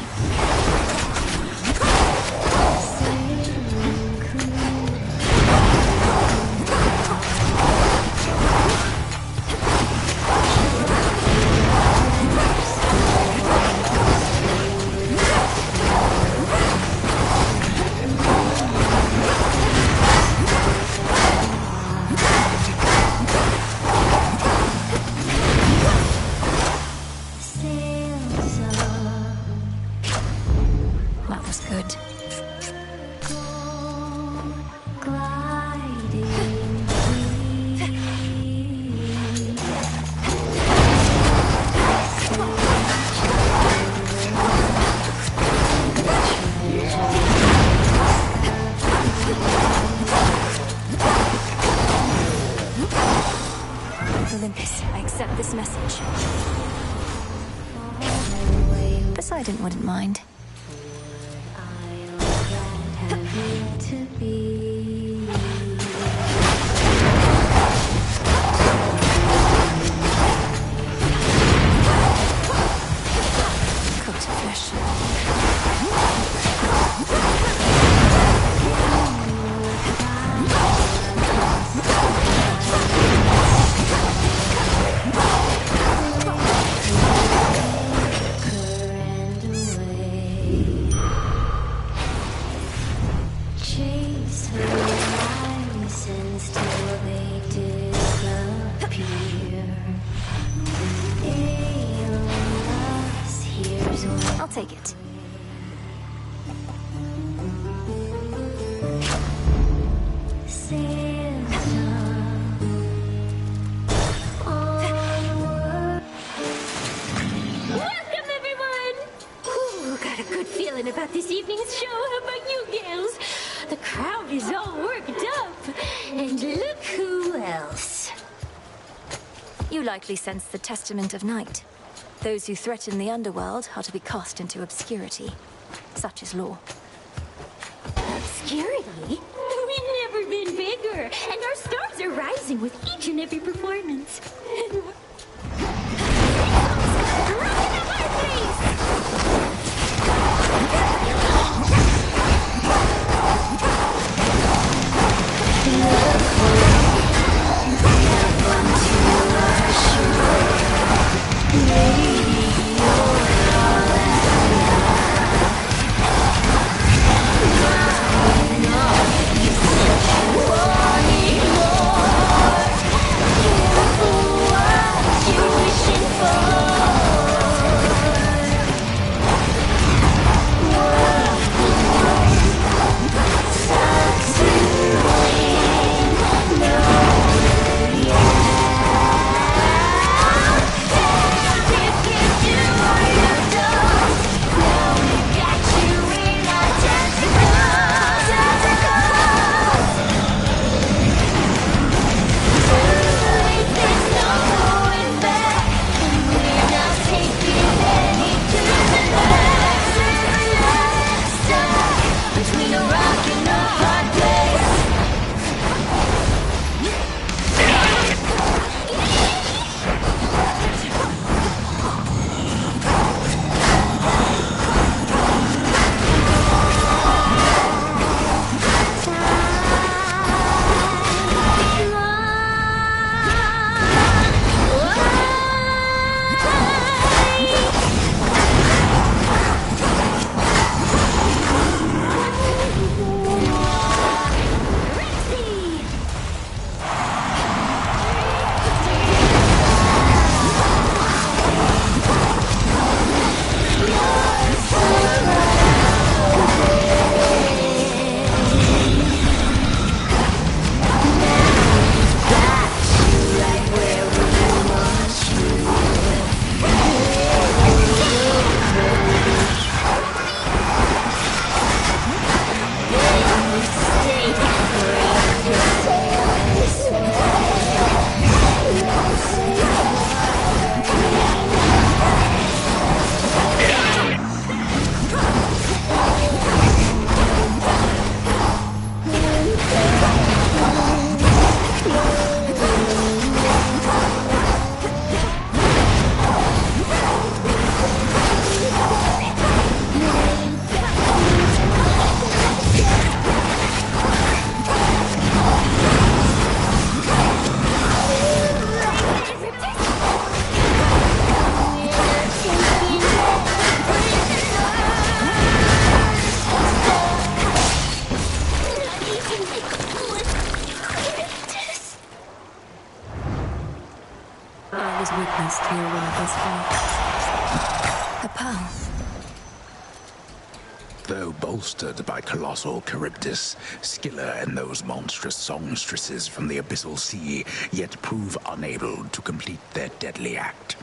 Poseidon wouldn't mind. Cooked fish. I'll take it. Welcome, everyone! Ooh, got a good feeling about this evening's show. How about you, gals? The crowd is all worked up. And look who else. You likely sense the testament of night. Those who threaten the underworld are to be cast into obscurity. Such is law. Obscurity? We've never been bigger, and our stars are rising with each and every performance. passed your rival's fate. A pearl. Though bolstered by colossal Charybdis, Scylla and those monstrous songstresses from the abyssal sea yet prove unable to complete their deadly act.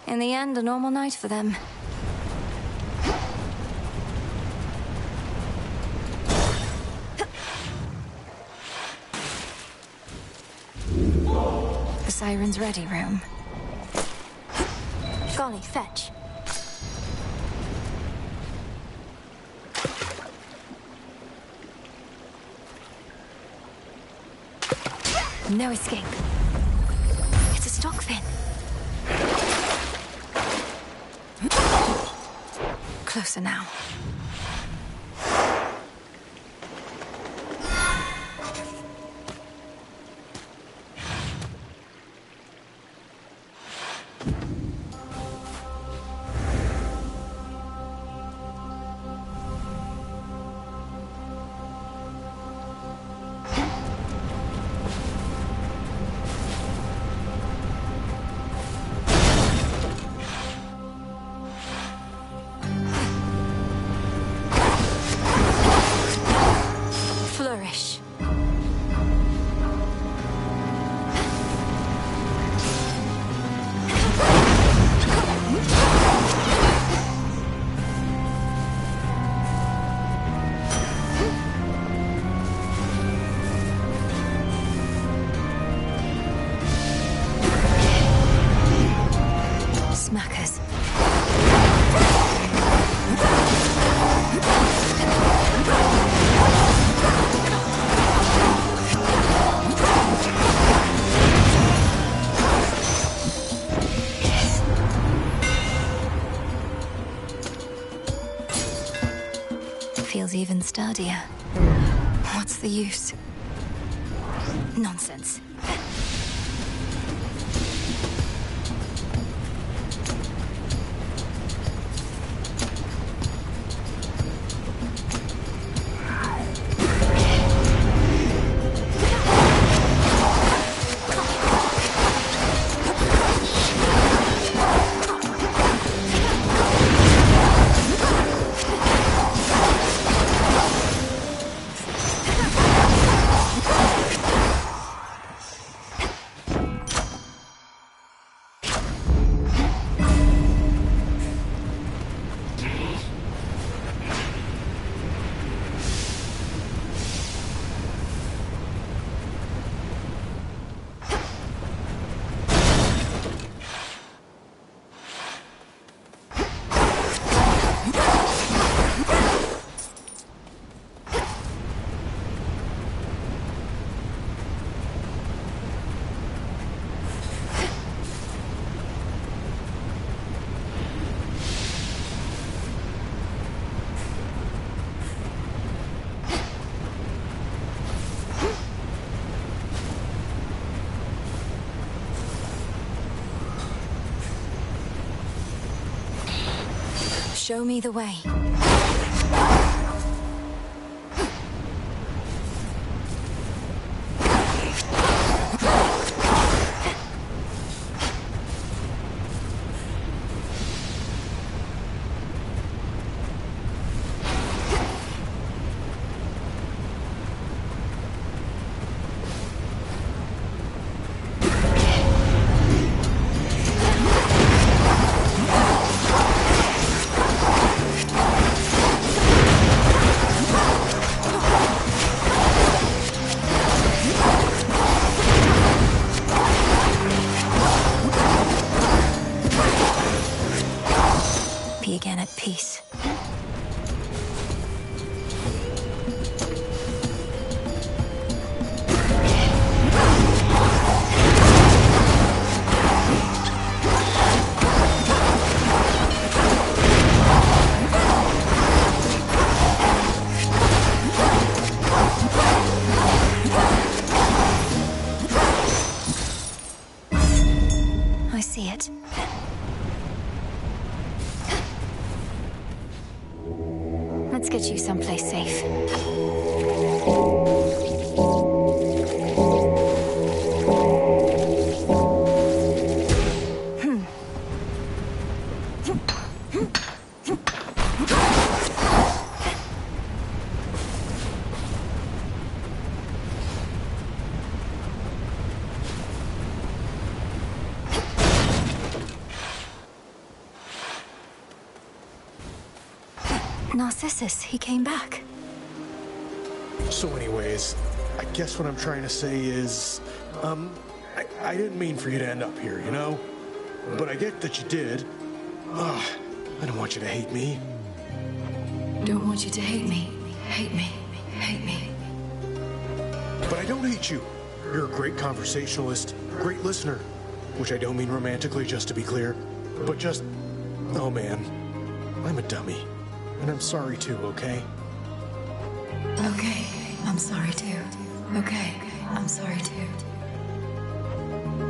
In the end, a normal night for them. The siren's ready room. Golly, fetch. No escape. It's a stock fin. Closer now. Flourish. Smackers. Feels even sturdier. What's the use? Nonsense. Show me the way. Be again at peace. I see it. Let's get you someplace safe. Narcissus, he came back. So anyways, I guess what I'm trying to say is, I didn't mean for you to end up here, you know? But I get that you did. I don't want you to hate me. Don't want you to hate me. Hate me. Hate me. But I don't hate you. You're a great conversationalist, great listener. Which I don't mean romantically, just to be clear. But just, oh man, I'm a dummy. And I'm sorry too, okay? Okay, I'm sorry too. Okay, I'm sorry too.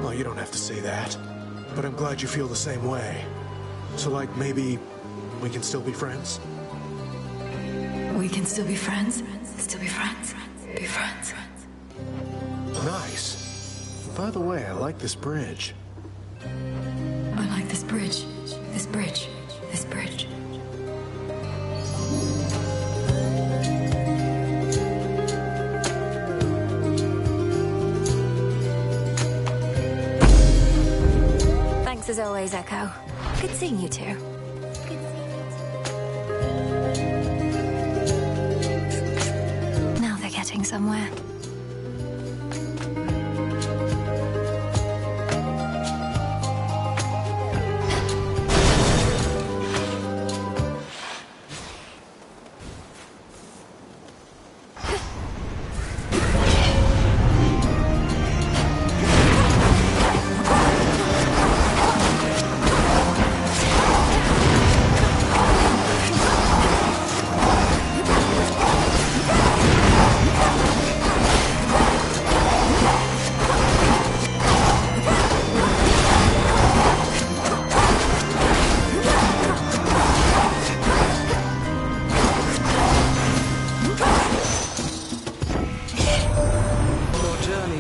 Oh, you don't have to say that. But I'm glad you feel the same way. So like, maybe we can still be friends? We can still be friends? Still be friends? Be friends? Nice. By the way, I like this bridge. I like this bridge. This bridge. This bridge. Thanks as always, Echo. Good seeing you two. Now they're getting somewhere.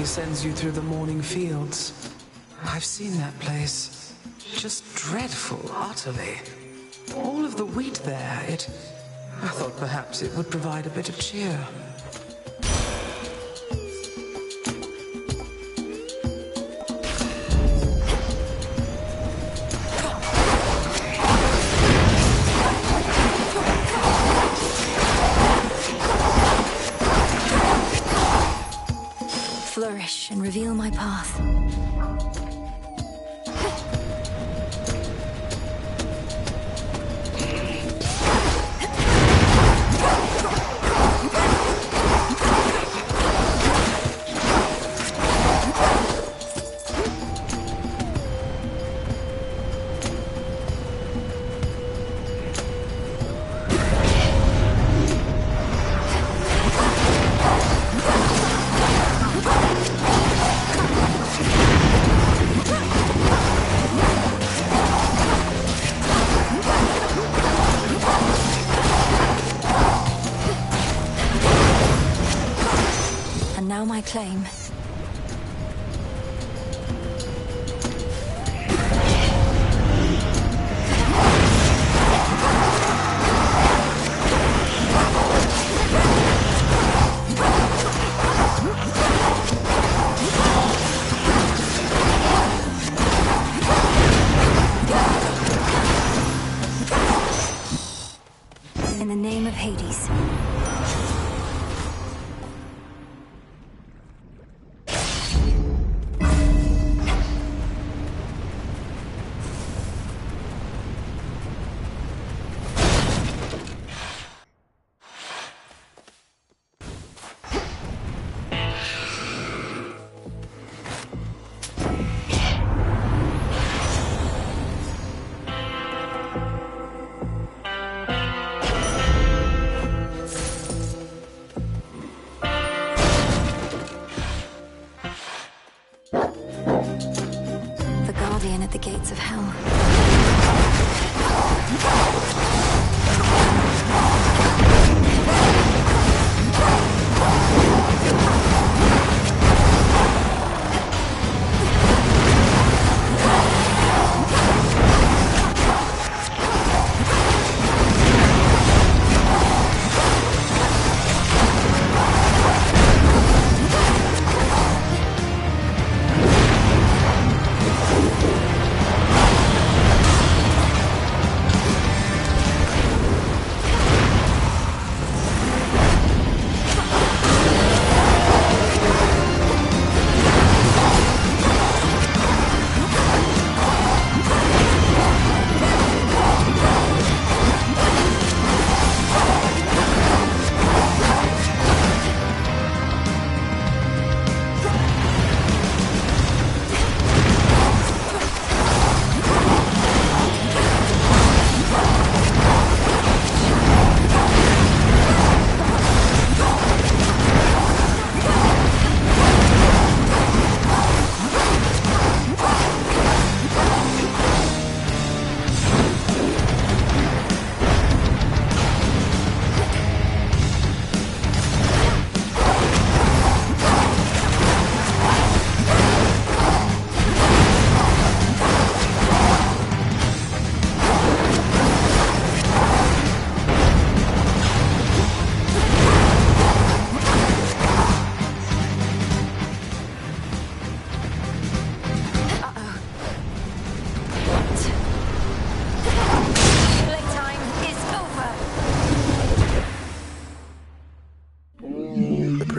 Sends you through the morning fields. I've seen that place. Just dreadful, utterly. All of the wheat there, I thought perhaps it would provide a bit of cheer. Flourish and reveal my path. Now my claim. In the name of Hades.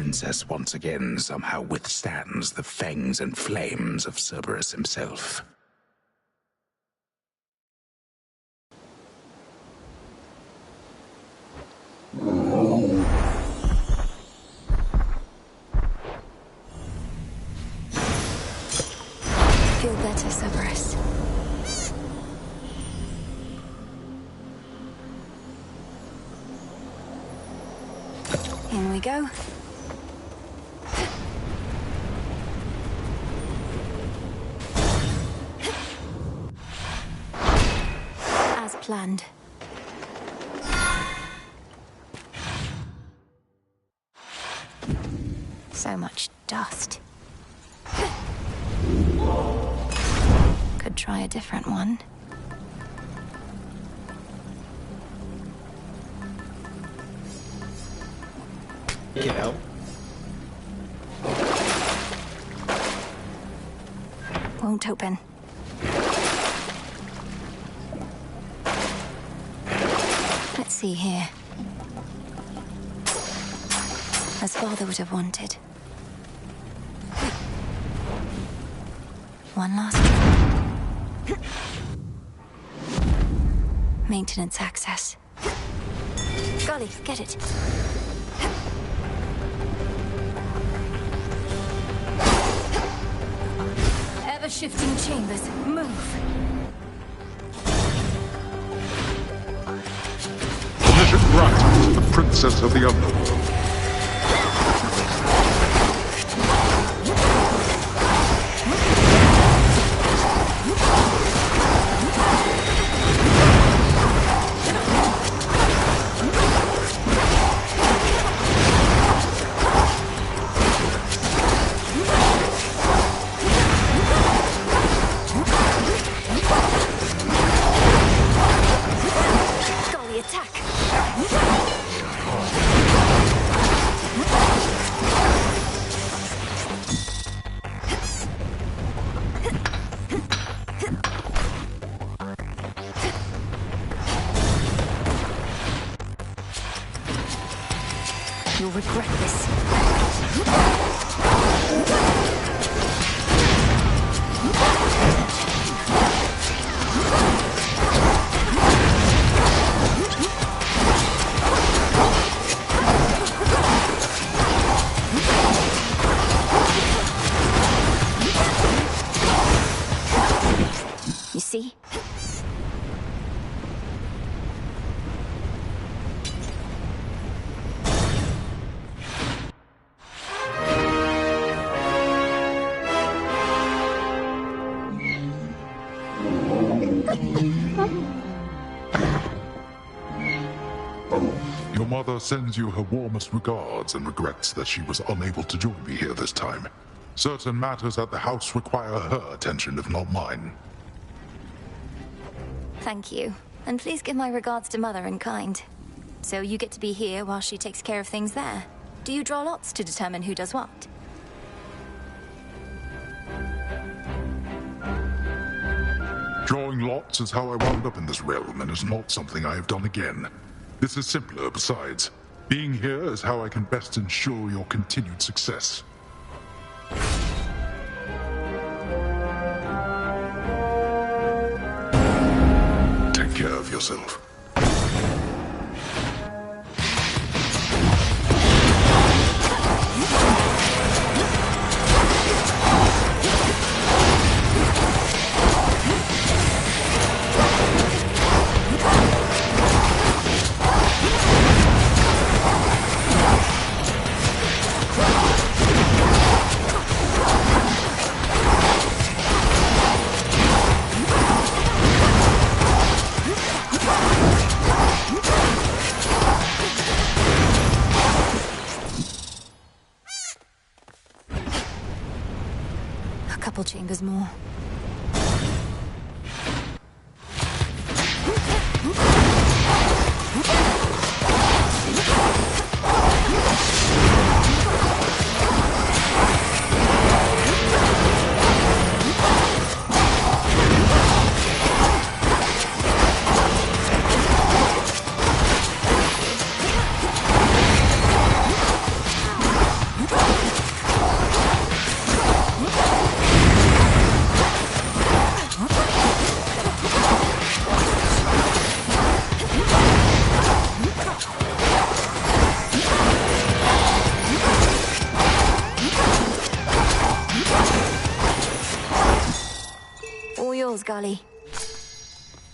princess once again somehow withstands the fangs and flames of Cerberus himself. Feel better, Cerberus. In we go. As planned. So much dust. Could try a different one. You know. Won't open. Let's see here. As Father would have wanted. One last try. Maintenance access. Golly, get it. Ever-shifting chambers, move. Mission granted to the Princess of the Underworld. You'll regret this. You see? Your mother sends you her warmest regards and regrets that she was unable to join me here this time. Certain matters at the house require her attention, if not mine. Thank you. And please give my regards to Mother in kind. So you get to be here while she takes care of things there. Do you draw lots to determine who does what? Drawing lots is how I wound up in this realm, and is not something I have done again. This is simpler, besides. Being here is how I can best ensure your continued success. Take care of yourself. A couple chambers more. Scully.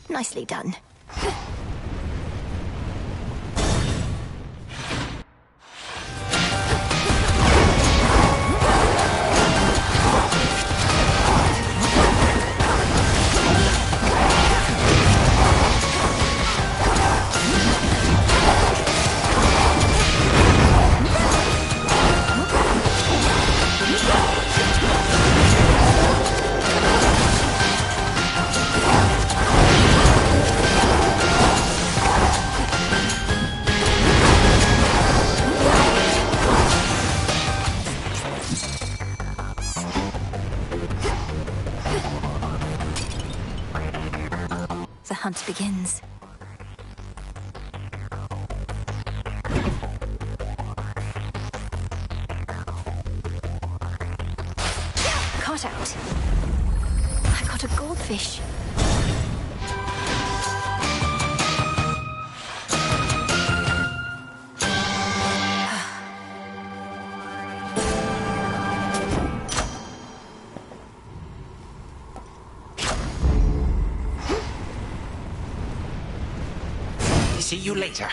Nicely done. The hunt begins. Caught out. I got a goldfish. See you later.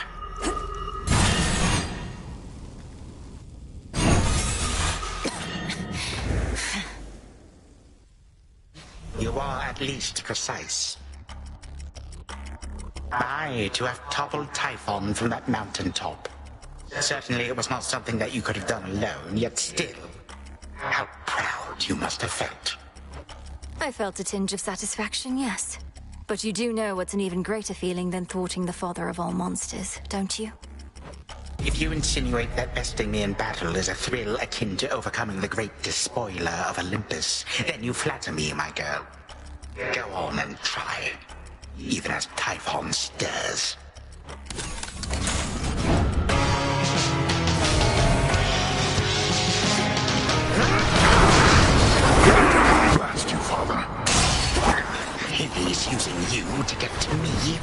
You are at least precise. Aye, to have toppled Typhon from that mountaintop. Certainly it was not something that you could have done alone, yet still. How proud you must have felt. I felt a tinge of satisfaction, yes. But you do know what's an even greater feeling than thwarting the father of all monsters, don't you? If you insinuate that besting me in battle is a thrill akin to overcoming the great despoiler of Olympus, then you flatter me, my girl. Go on and try, even as Typhon stirs. Blast you, father. He's using you to get to me.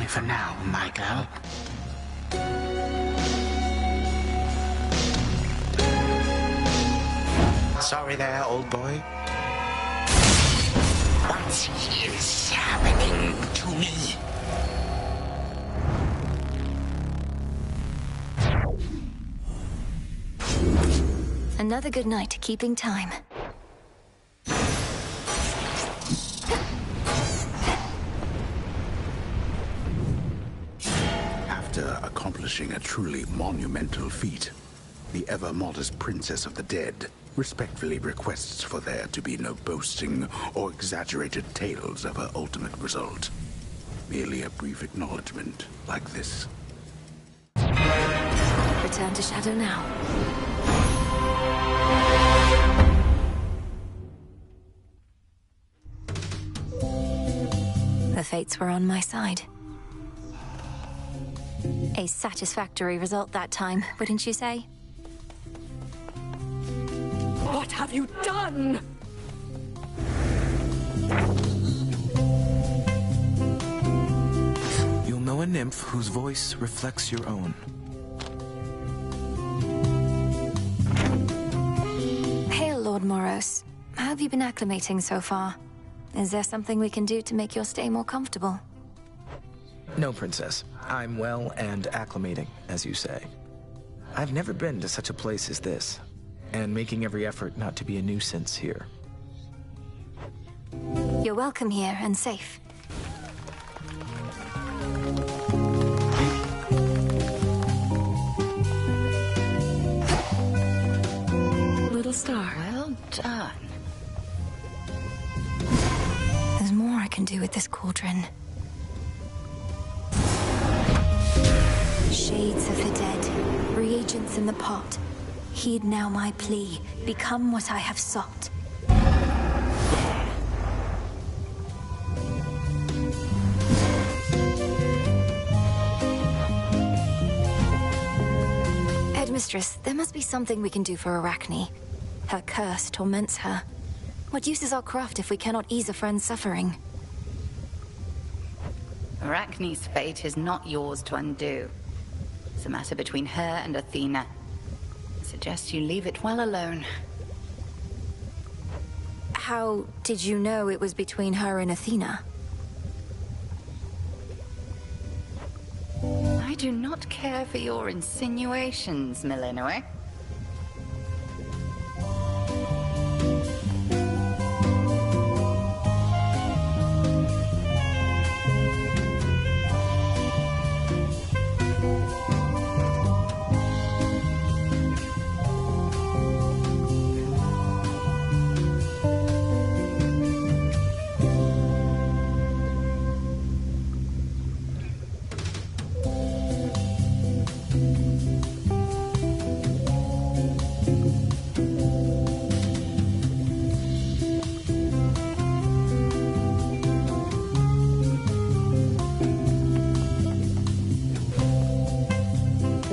Only for now, my girl. Sorry there, old boy. What is happening to me? Another good night keeping time. After accomplishing a truly monumental feat, the ever-modest Princess of the Dead respectfully requests for there to be no boasting or exaggerated tales of her ultimate result. Merely a brief acknowledgement like this. Return to Shadow now. The fates were on my side. A satisfactory result that time, wouldn't you say? What have you done? You'll know a nymph whose voice reflects your own. Hail, Lord Moros. How have you been acclimating so far? Is there something we can do to make your stay more comfortable? No, Princess. I'm well and acclimating, as you say. I've never been to such a place as this, and making every effort not to be a nuisance here. You're welcome here and safe. Little star. Well done. There's more I can do with this cauldron. Shades of the dead, reagents in the pot. Heed now my plea. Become what I have sought. Headmistress, there must be something we can do for Arachne. Her curse torments her. What use is our craft if we cannot ease a friend's suffering? Arachne's fate is not yours to undo. It's a matter between her and Athena. I suggest you leave it well alone. How did you know it was between her and Athena? I do not care for your insinuations, Millenoi.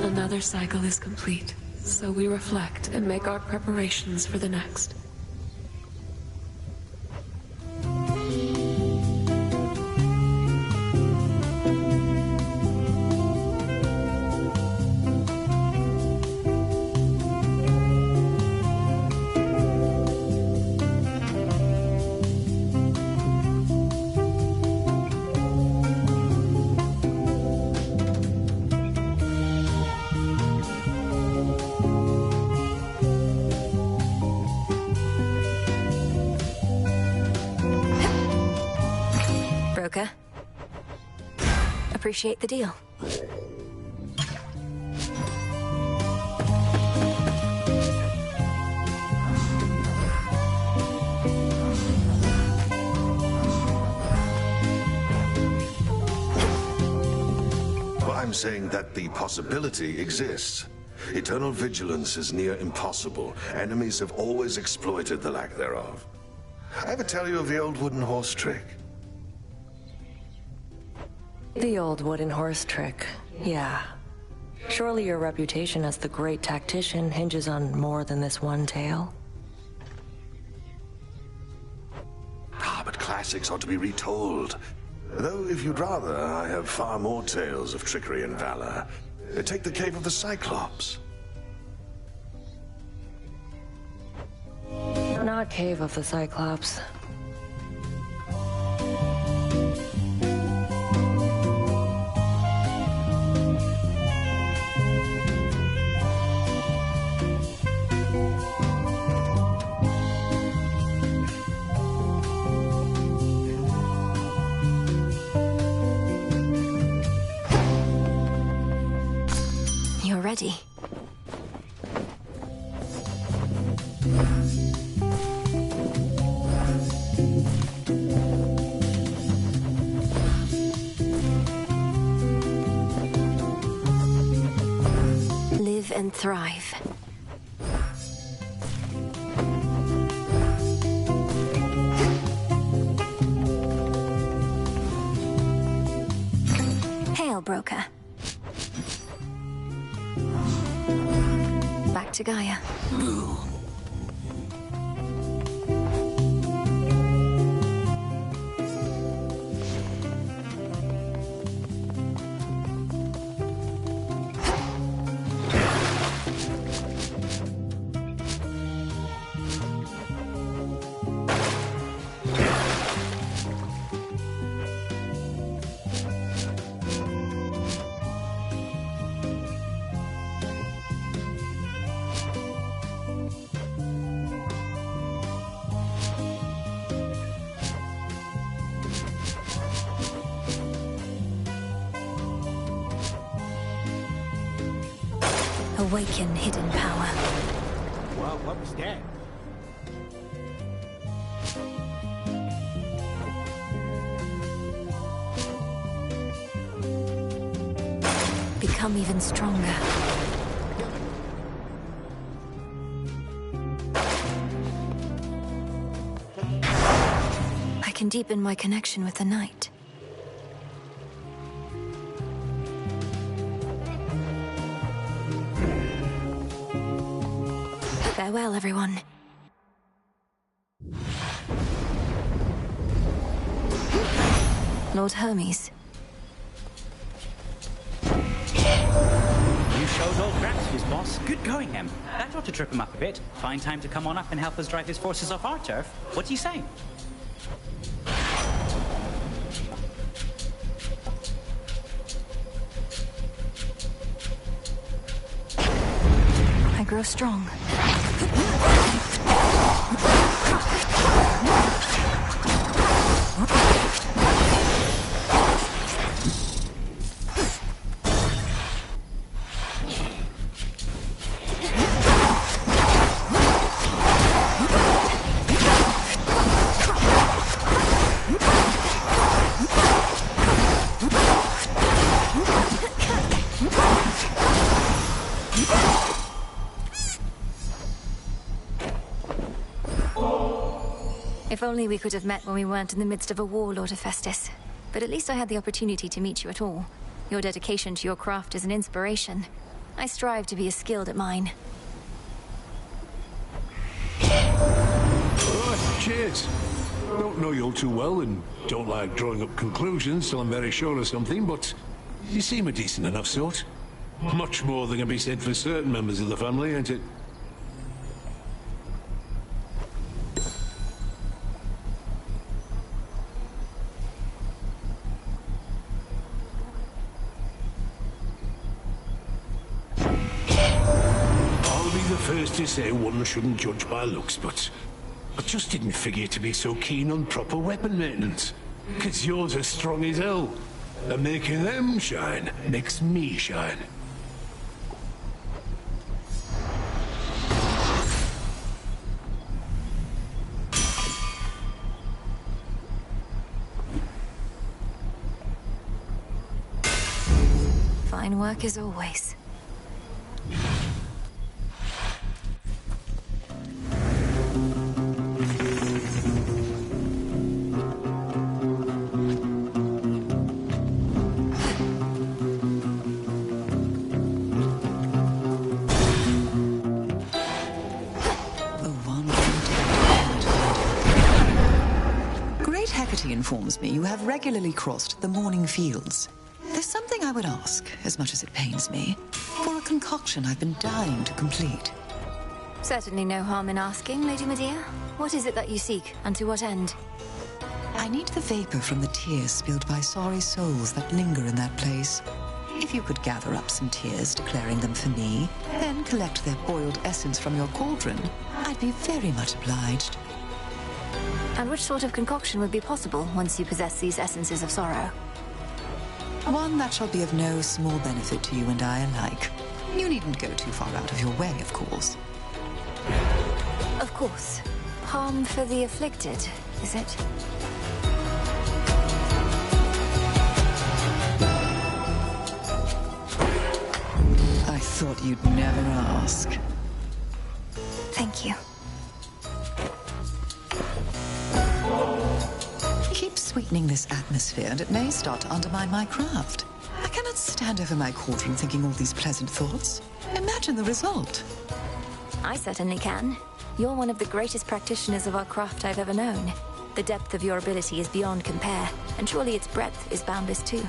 Another cycle is complete, so we reflect and make our preparations for the next. Broker. Appreciate the deal. Well, I'm saying that the possibility exists. Eternal vigilance is near impossible. Enemies have always exploited the lack thereof. I ever tell you of the old wooden horse trick? The old wooden horse trick, yeah. Surely your reputation as the great tactician hinges on more than this one tale? Ah, but classics ought to be retold. Though, if you'd rather, I have far more tales of trickery and valor. Take the Cave of the Cyclops. Not Cave of the Cyclops. You're ready. Live and thrive. Hail, broker. Back to Gaia. Awaken hidden power. Well, what was that? Become even stronger. I can deepen my connection with the night. Farewell, everyone. Lord Hermes. You showed old Gratius, boss. Good going, him. That ought to trip him up a bit. Find time to come on up and help us drive his forces off our turf. What's he saying? I grow strong. If only we could have met when we weren't in the midst of a war, Lord Hephaestus. But at least I had the opportunity to meet you at all. Your dedication to your craft is an inspiration. I strive to be as skilled at mine. Right, cheers. Don't know you all too well and don't like drawing up conclusions till I'm very sure of something, but you seem a decent enough sort. Much more than can be said for certain members of the family, ain't it? First to say one shouldn't judge by looks, but I just didn't figure to be so keen on proper weapon maintenance. 'Cause yours are strong as hell. And making them shine makes me shine. Fine work as always. informs me you have regularly crossed the morning fields. There's something I would ask, as much as it pains me, for a concoction I've been dying to complete. Certainly no harm in asking, Lady Medea. What is it that you seek, and to what end? I need the vapor from the tears spilled by sorry souls that linger in that place. If you could gather up some tears declaring them for me, then collect their boiled essence from your cauldron, I'd be very much obliged. And which sort of concoction would be possible once you possess these essences of sorrow? One that shall be of no small benefit to you and I alike. You needn't go too far out of your way, of course. Of course. Harm for the afflicted, is it? I thought you'd never ask. Thank you. Keep sweetening this atmosphere, and it may start to undermine my craft. I cannot stand over my cauldron thinking all these pleasant thoughts. Imagine the result. I certainly can. You're one of the greatest practitioners of our craft I've ever known. The depth of your ability is beyond compare, and surely its breadth is boundless too.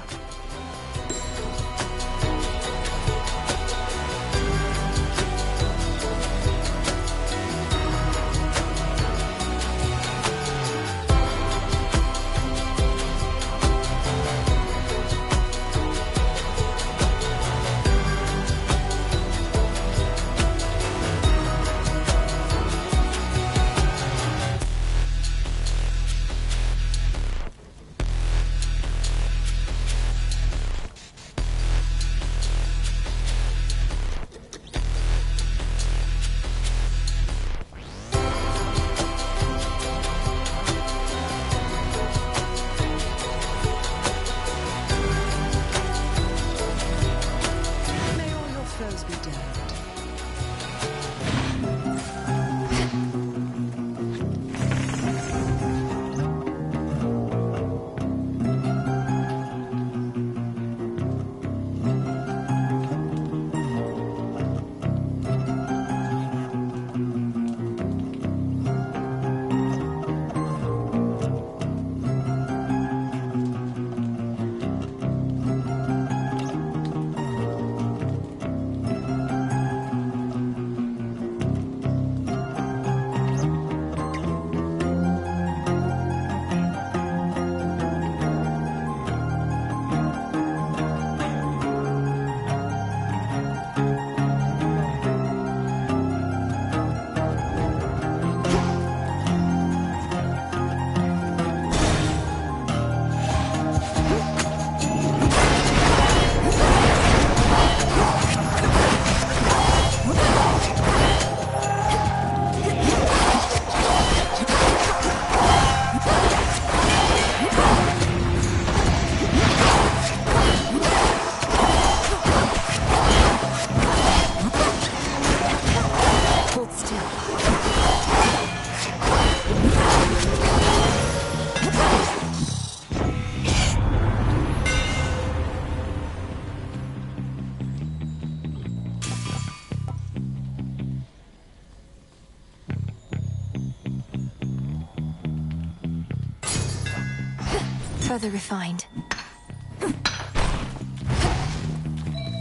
Further refined.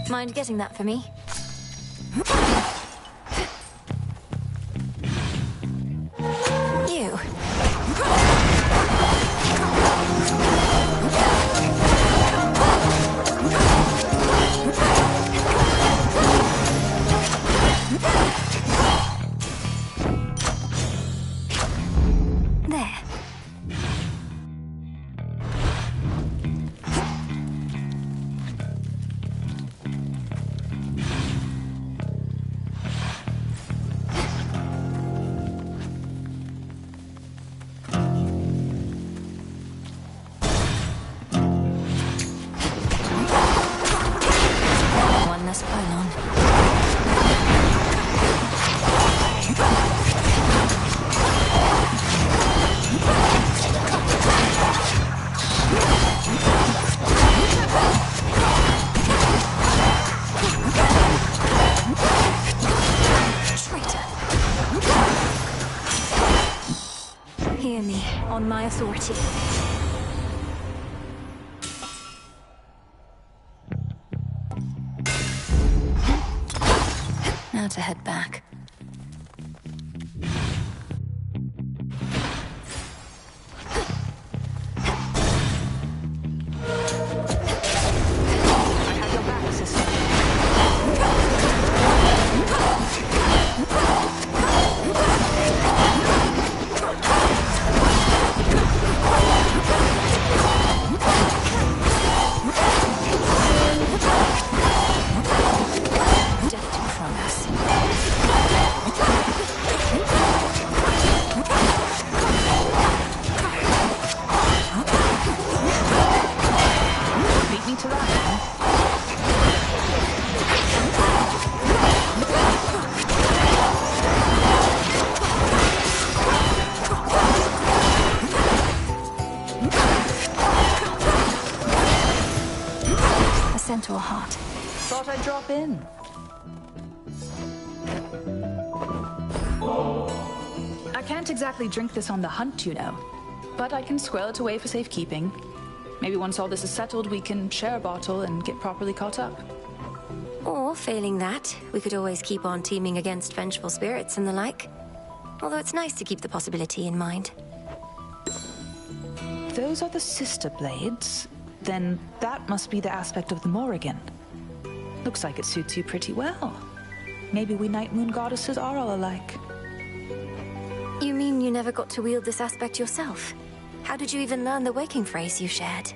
Mind getting that for me? You. There. One less pylon. Hear me, on my authority. Now to head back. To a heart. Thought I'd drop in. I can't exactly drink this on the hunt, you know. But I can squirrel it away for safekeeping. Maybe once all this is settled, we can share a bottle and get properly caught up. Or, failing that, we could always keep on teaming against vengeful spirits and the like. Although it's nice to keep the possibility in mind. Those are the sister blades. Then that must be the aspect of the Morrigan. Looks like it suits you pretty well. Maybe we Night Moon goddesses are all alike. You mean you never got to wield this aspect yourself? How did you even learn the waking phrase you shared?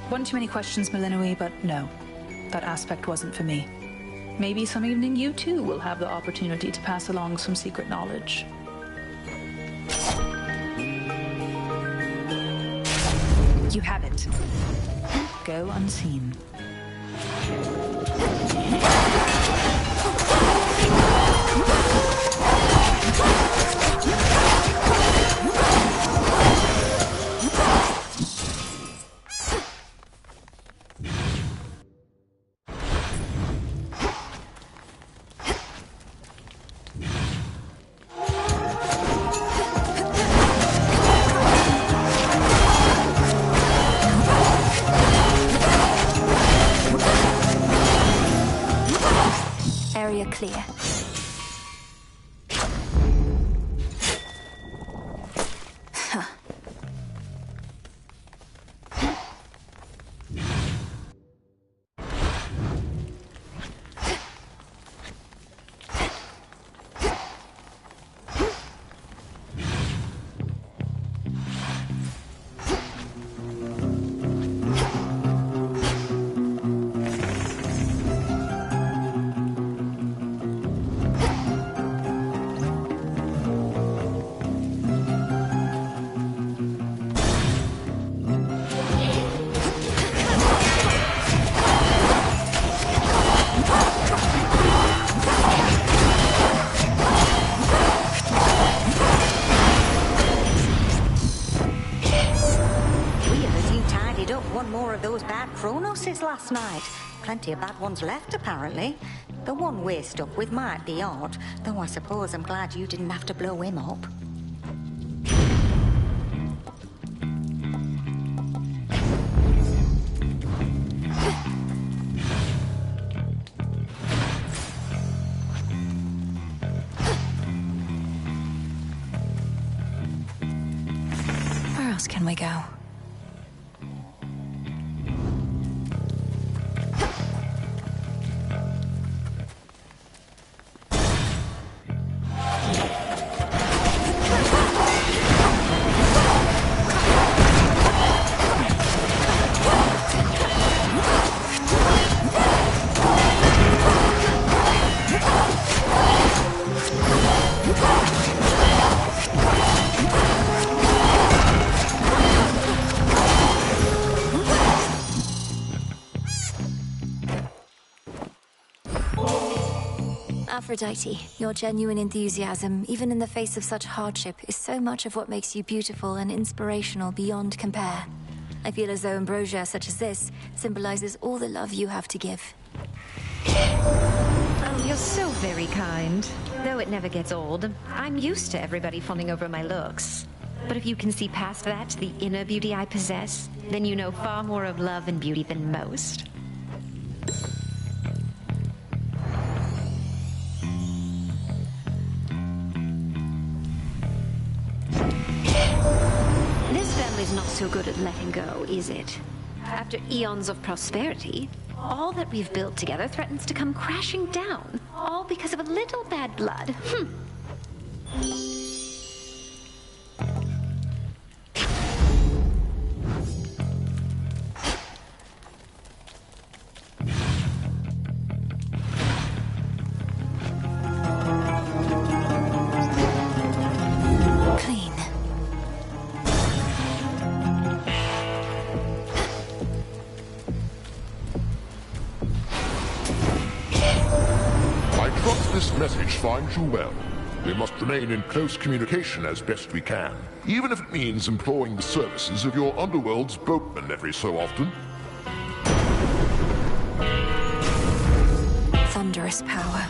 One too many questions, Melinoi, but no. That aspect wasn't for me. Maybe some evening you too will have the opportunity to pass along some secret knowledge. You have it. Go unseen. Clear. Last night. Plenty of bad ones left, apparently. The one we're stuck with might be odd, though I suppose I'm glad you didn't have to blow him up. Where else can we go? Aphrodite, your genuine enthusiasm, even in the face of such hardship, is so much of what makes you beautiful and inspirational beyond compare. I feel as though ambrosia such as this symbolizes all the love you have to give. Oh, you're so very kind. Though it never gets old, I'm used to everybody fawning over my looks. But if you can see past that to the inner beauty I possess, then you know far more of love and beauty than most. so good at letting go, is it? After eons of prosperity, all that we've built together threatens to come crashing down, all because of a little bad blood. Clean. I trust this message finds you well. We must remain in close communication as best we can, even if it means employing the services of your underworld's boatmen every so often. Thunderous power.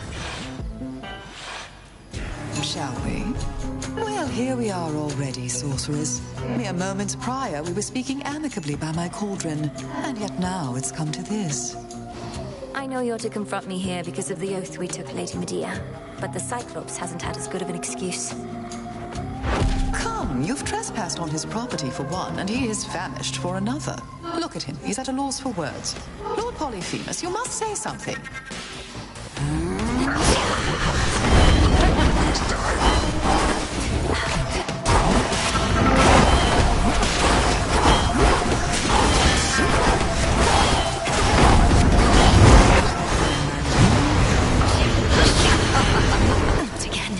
Shall we? Well, here we are already, sorcerers. Mere moments prior, we were speaking amicably by my cauldron, and yet now it's come to this. I know you're to confront me here because of the oath we took, Lady Medea, but the Cyclops hasn't had as good of an excuse. Come, you've trespassed on his property for one, and he is famished for another. Look at him, he's at a loss for words. Lord Polyphemus, you must say something. Not again.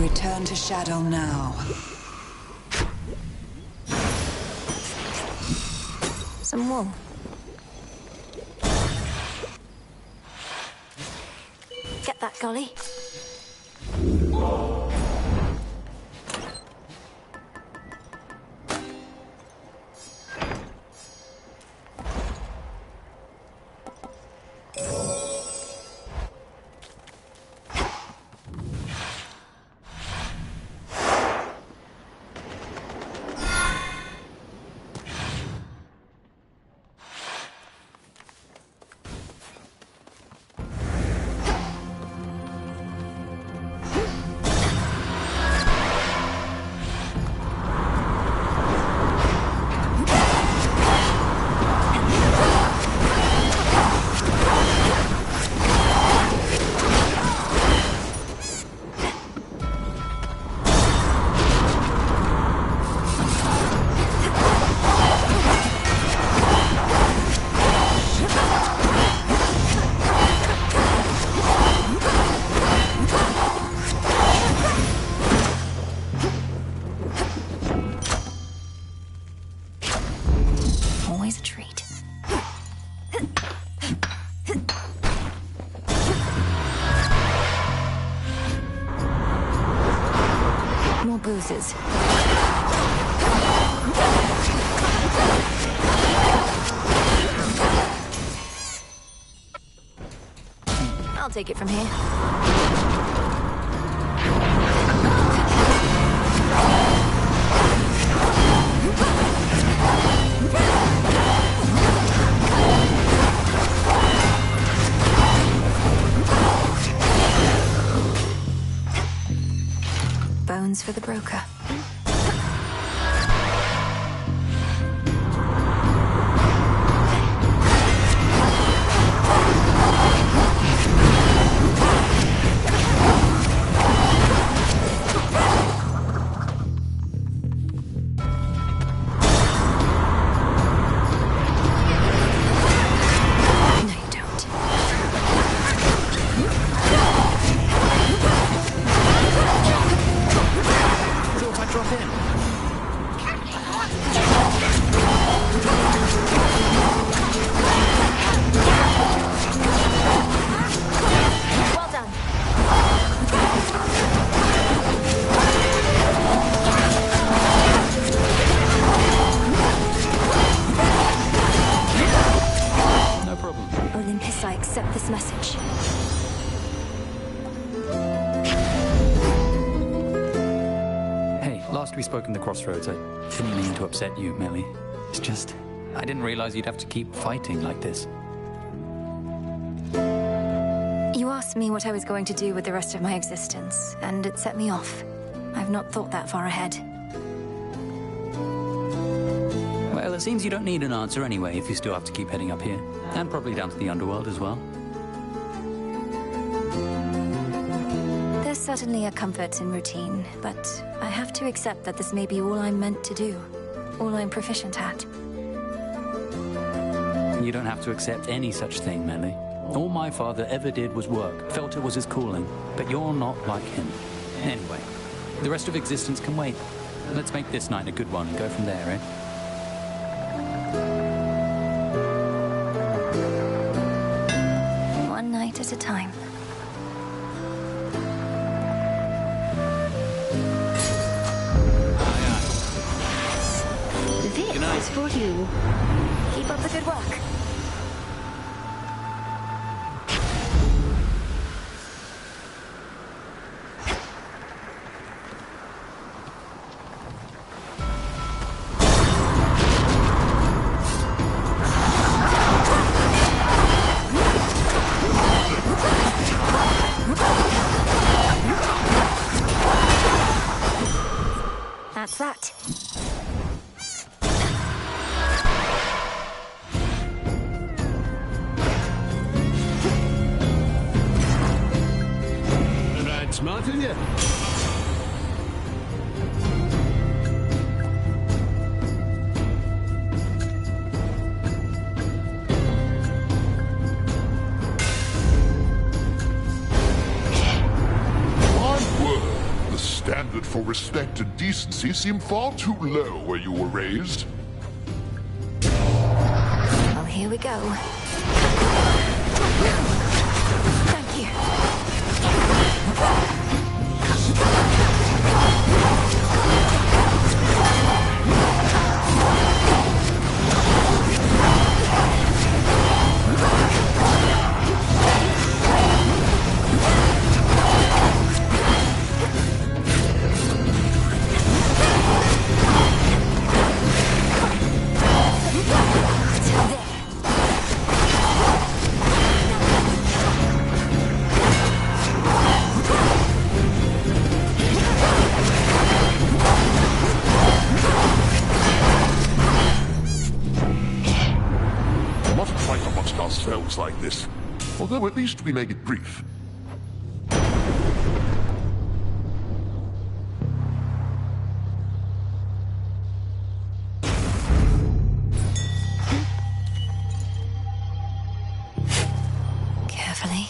Return to shadow now. Some wool. Get that, Golly. Always a treat. More boozes. I'll take it from here. Bones for the broker. much. Hey, last we spoke in the crossroads, I didn't mean to upset you, Millie. It's just, I didn't realize you'd have to keep fighting like this. You asked me what I was going to do with the rest of my existence, and it set me off. I've not thought that far ahead. Well, it seems you don't need an answer anyway if you still have to keep heading up here. And probably down to the underworld as well. There's certainly a comfort in routine, but I have to accept that this may be all I'm meant to do. All I'm proficient at. You don't have to accept any such thing, Millie. All my father ever did was work, felt it was his calling, but you're not like him. Anyway, the rest of existence can wait. Let's make this night a good one and go from there, eh? One night at a time. This is for you. Keep up the good work. That's that. Right, smart of you. Standard for respect and decency seem far too low where you were raised. Well, here we go. Thank you. Ourselves like this, although at least we make it brief. Carefully.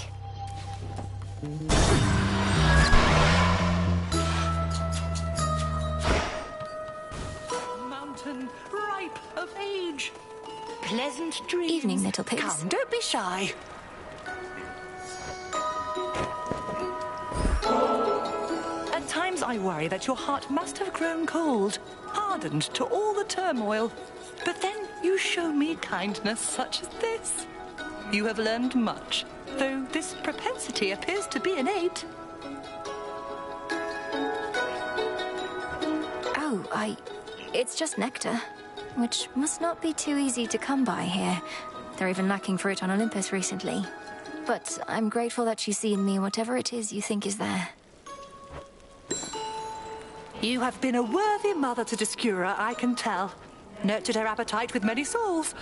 Mountain ripe of age. Pleasant dreams. Evening, little pigs. Come, don't be shy. At times I worry that your heart must have grown cold, hardened to all the turmoil. But then you show me kindness such as this. You have learned much, though this propensity appears to be innate. Oh, it's just nectar. Which must not be too easy to come by here. They're even lacking for it on Olympus recently. But I'm grateful that you see in me whatever it is you think is there. You have been a worthy mother to Discura, I can tell. Nurtured her appetite with many souls.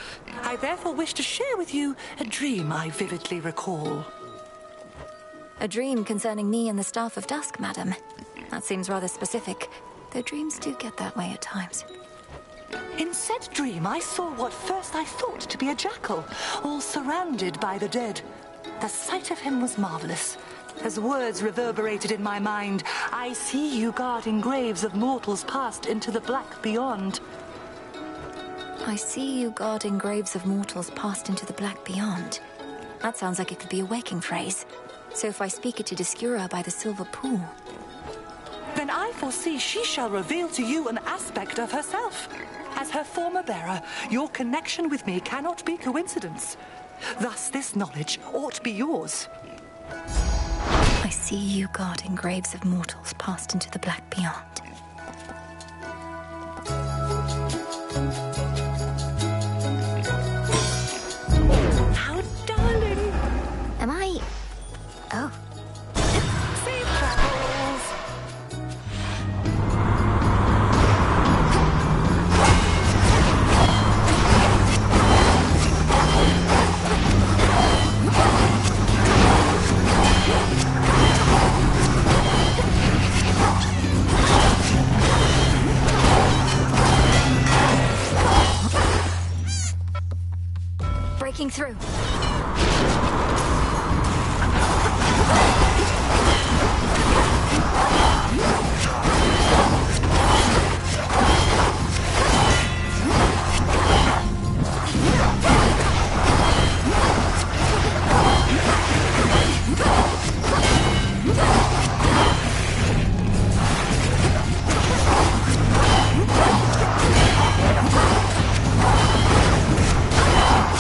I therefore wish to share with you a dream I vividly recall. A dream concerning me and the Staff of Dusk, madam. That seems rather specific, though dreams do get that way at times. In said dream, I saw what first I thought to be a jackal, all surrounded by the dead. The sight of him was marvelous. As words reverberated in my mind, I see you guarding graves of mortals passed into the black beyond. I see you guarding graves of mortals passed into the black beyond. That sounds like it could be a waking phrase. So if I speak it to Discura by the Silver Pool... Then I foresee she shall reveal to you an aspect of herself. As her former bearer, your connection with me cannot be coincidence. Thus, this knowledge ought be yours. I see you guarding graves of mortals passed into the black beyond. How darling! Am I... Oh. Safe travels! Breaking through.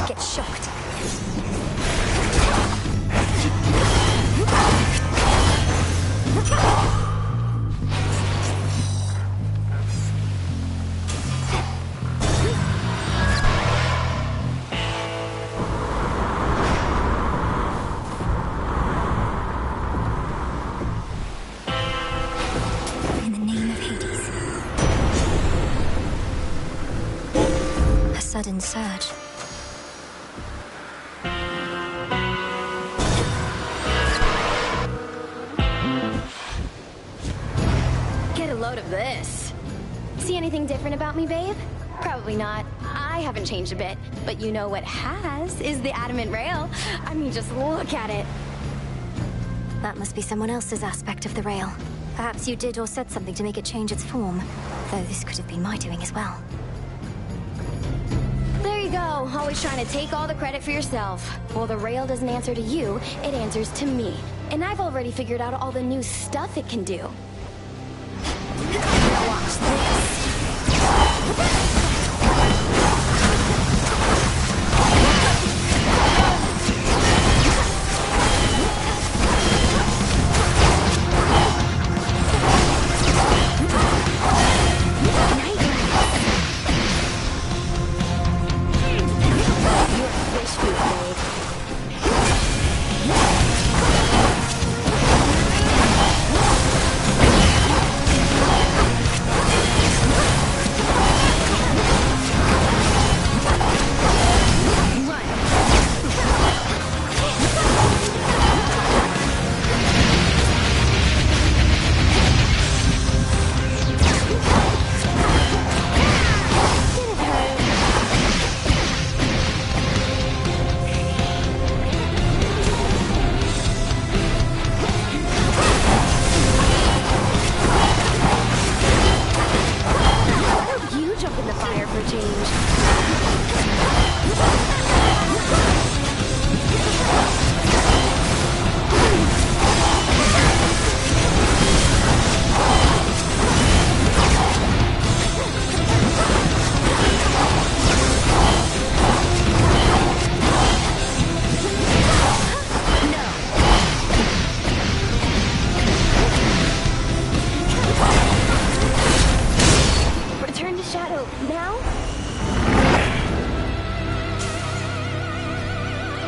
Get shocked. In the name of Hades. A sudden surge. Get a load of this. See anything different about me, babe? Probably not. I haven't changed a bit. But you know what has is the adamant rail. I mean, just look at it. That must be someone else's aspect of the rail. Perhaps you did or said something to make it change its form. Though this could have been my doing as well. There you go. Always trying to take all the credit for yourself. Well, the rail doesn't answer to you, it answers to me. And I've already figured out all the new stuff it can do. Now watch this. You're fish food, babe.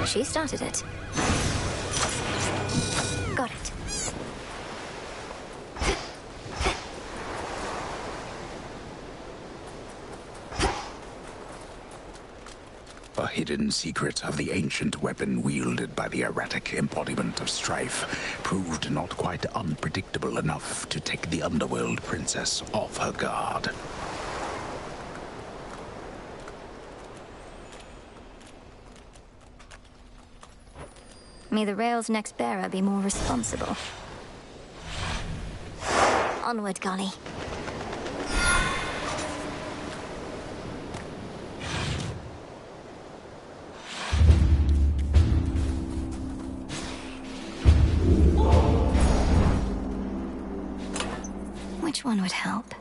She started it. Got it. A hidden secret of the ancient weapon wielded by the erratic embodiment of strife proved not quite unpredictable enough to take the underworld princess off her guard. May the rail's next bearer be more responsible. Onward, Golly. Which one would help?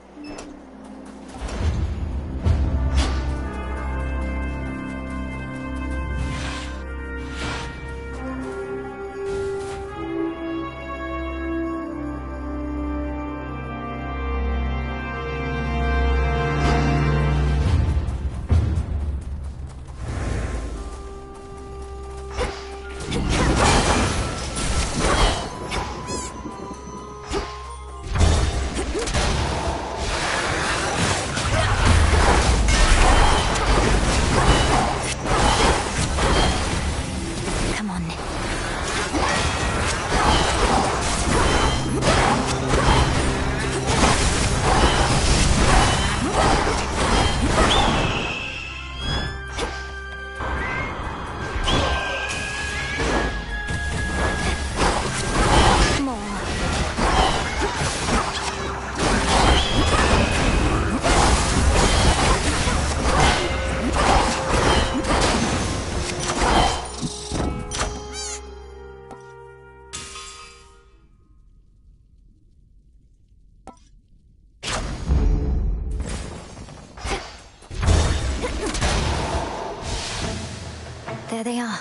There they are.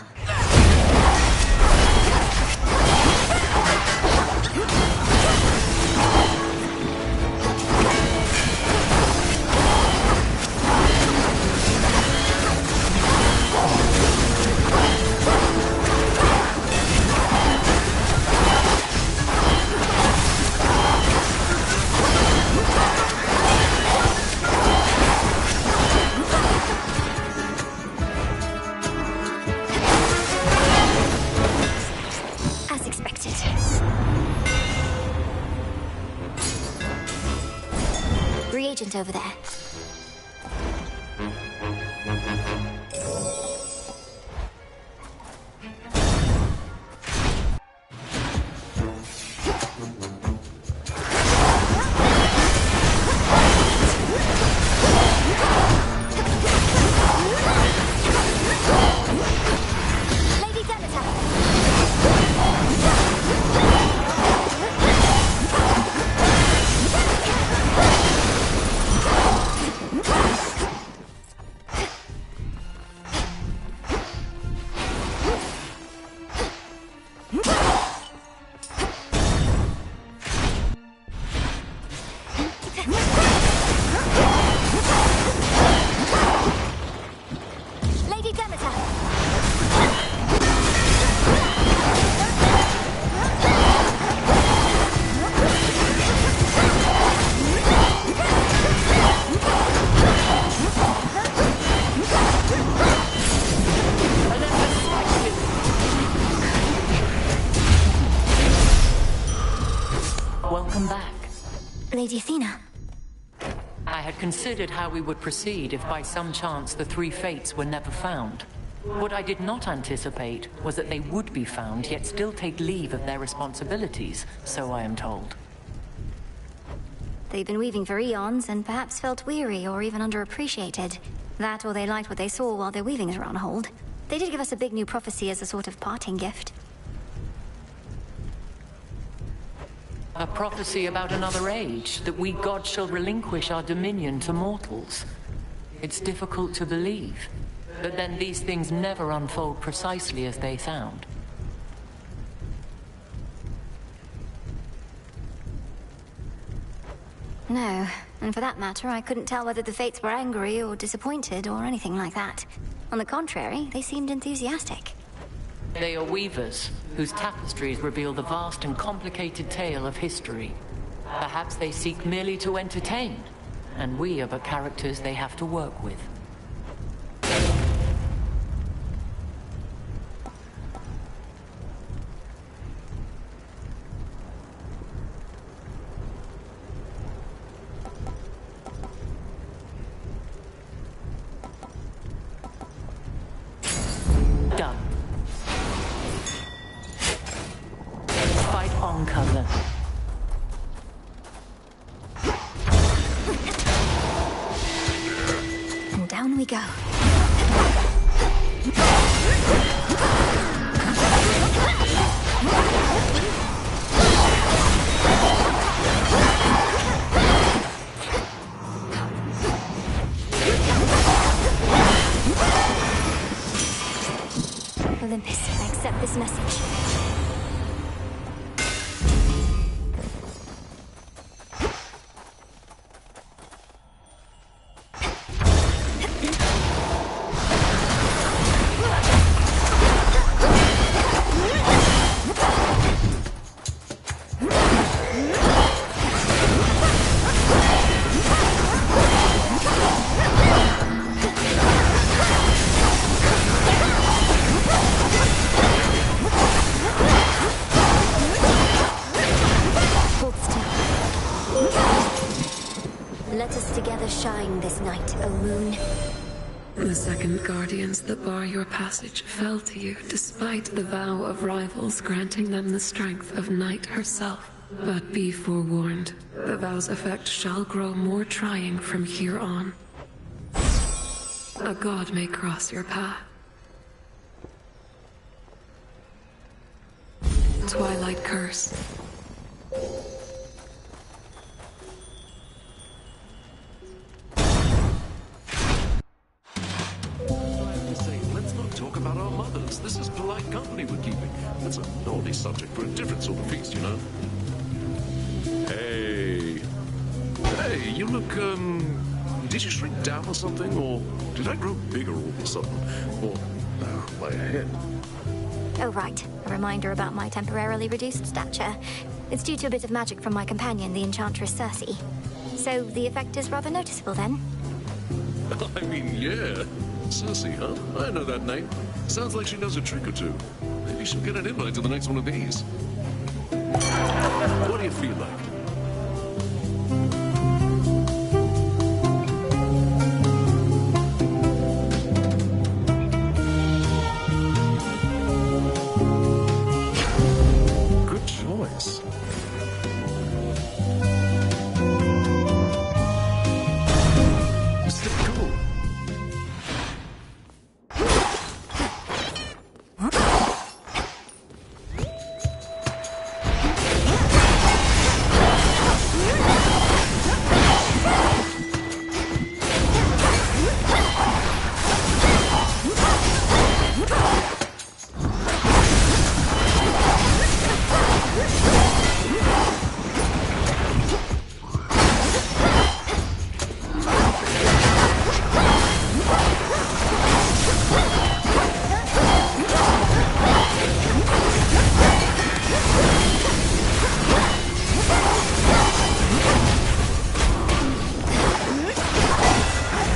As expected. Reagent over there. Lady Demeter! Lady Demeter! Welcome back. Lady Athena. I had considered how we would proceed if by some chance the three fates were never found. What I did not anticipate was that they would be found, yet still take leave of their responsibilities, so I am told. They've been weaving for eons and perhaps felt weary or even underappreciated. That or they liked what they saw while their weavings were on hold. They did give us a big new prophecy as a sort of parting gift. A prophecy about another age, that we gods shall relinquish our dominion to mortals. It's difficult to believe, but then these things never unfold precisely as they sound. No, and for that matter, I couldn't tell whether the fates were angry or disappointed or anything like that. On the contrary, they seemed enthusiastic. They are weavers, whose tapestries reveal the vast and complicated tale of history. Perhaps they seek merely to entertain, and we are but characters they have to work with. Done. Fight on, cousin. And down we go. Olympus, I accept this message. Let us together shine this night, O moon. The second guardians that bar your passage fell to you despite the vow of rivals granting them the strength of night herself. But be forewarned, the vow's effect shall grow more trying from here on. A god may cross your path. Twilight Curse. Let's not talk about our mother. subject for a different sort of feast, you know? Hey. Hey, you look, did you shrink down or something? Or did I grow bigger all of a sudden? Or, my head? Oh, right. A reminder about my temporarily reduced stature. It's due to a bit of magic from my companion, the Enchantress Circe. So the effect is rather noticeable, then? I mean, yeah. Circe, huh? I know that name. Sounds like she knows a trick or two. Maybe she'll get an invite to the next one of these. What do you feel like? Good choice. Stay cool.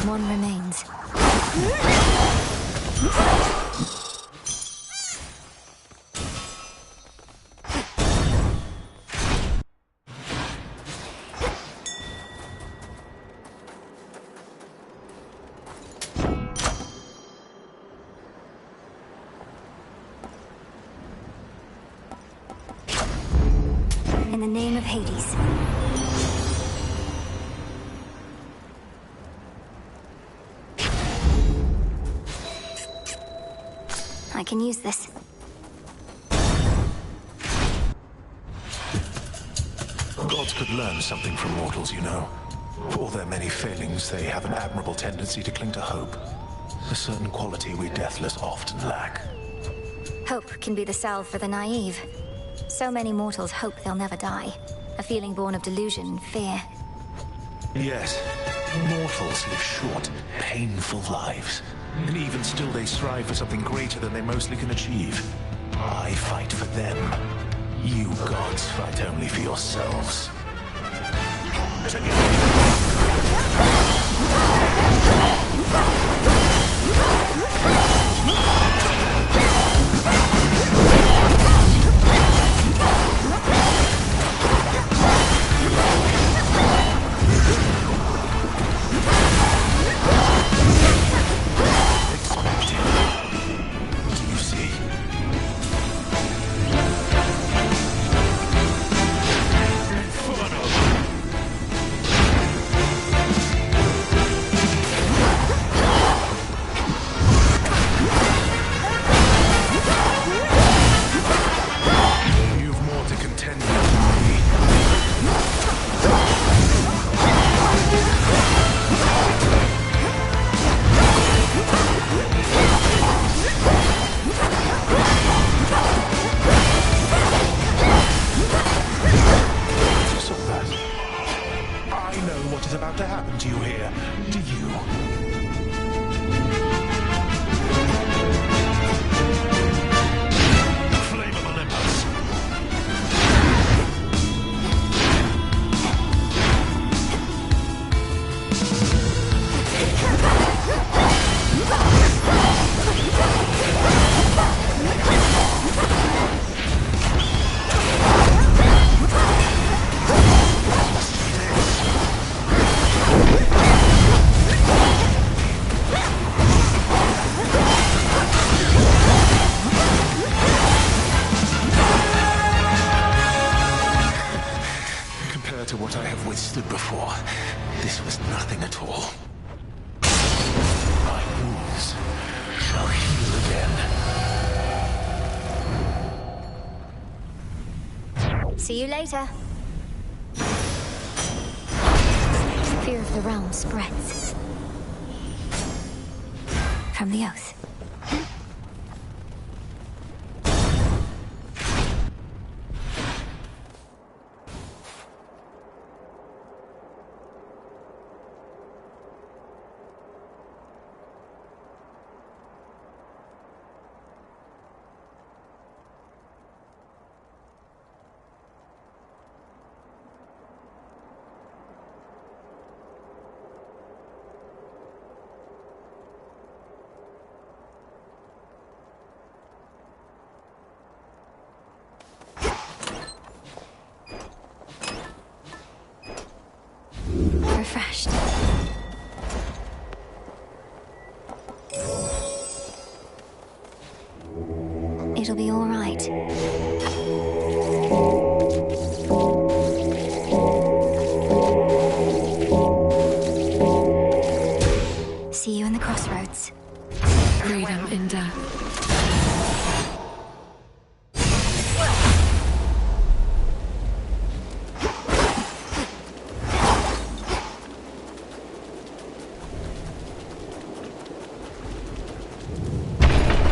One remains. In the name of Hades. I can use this. Gods could learn something from mortals, you know. For all their many failings, they have an admirable tendency to cling to hope. A certain quality we deathless often lack. Hope can be the salve for the naive. So many mortals hope they'll never die. A feeling born of delusion, fear. Yes, mortals live short, painful lives. And even still they strive for something greater than they mostly can achieve. I fight for them. You gods fight only for yourselves. See you later. Fear of the realm spreads. From the oath. refreshed. It'll be all right. See you in the crossroads. Freedom in death.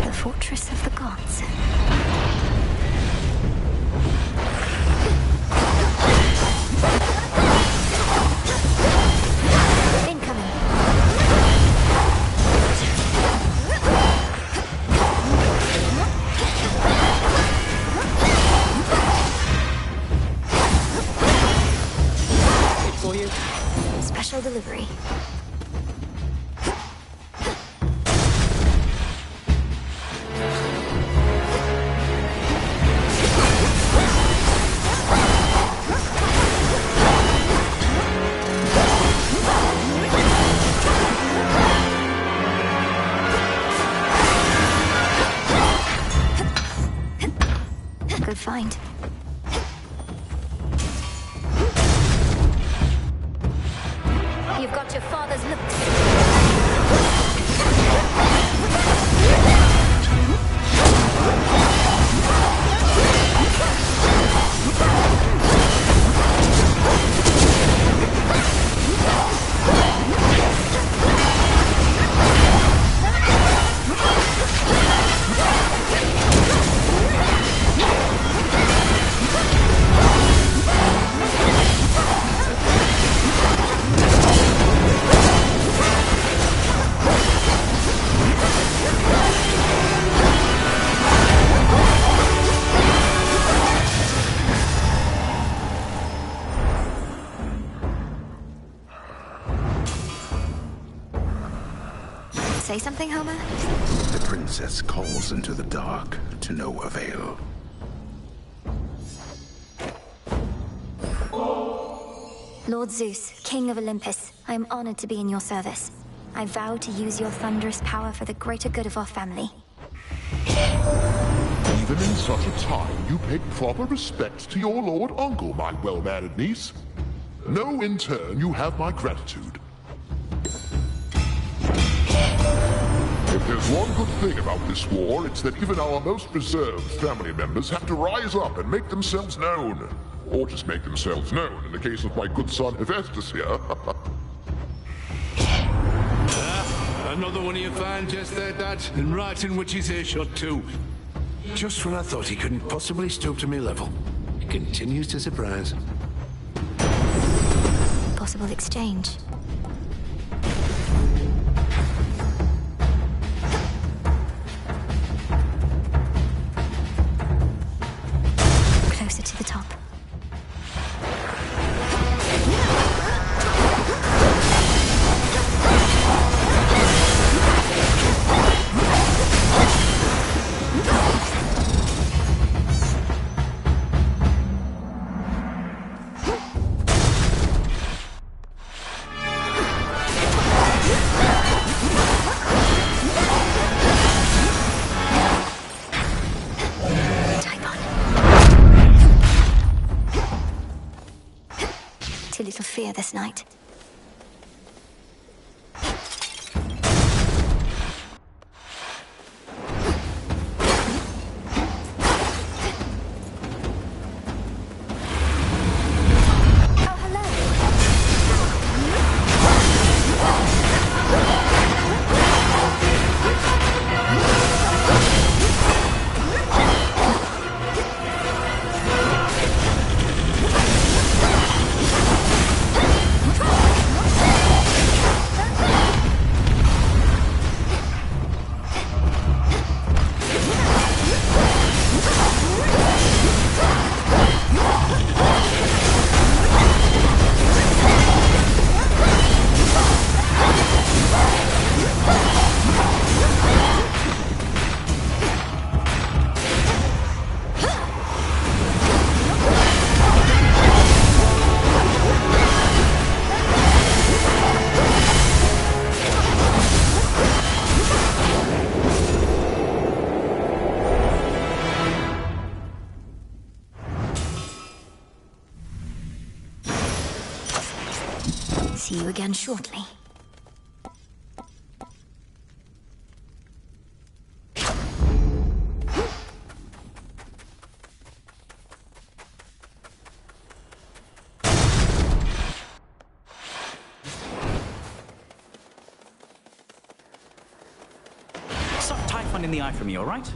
The fortress of the gods. Incoming. For you. Special delivery. Good find. You've got your father's looks. Say something, Homer? The princess calls into the dark to no avail. Lord Zeus, King of Olympus, I am honored to be in your service. I vow to use your thunderous power for the greater good of our family. Even in such a time, you pay proper respect to your lord uncle, my well-mannered niece. Know in turn you have my gratitude. If there's one good thing about this war, it's that even our most reserved family members have to rise up and make themselves known. Or just make themselves known, in the case of my good son Hephaestus here. Another one of you found just there, Dad, and right in Witch's earshot too. Just when I thought he couldn't possibly stoop to me level, he continues to surprise. Possible exchange. Closer to the top. Too little fear this night. see you again shortly. Suck Typhon in the eye for me, all right?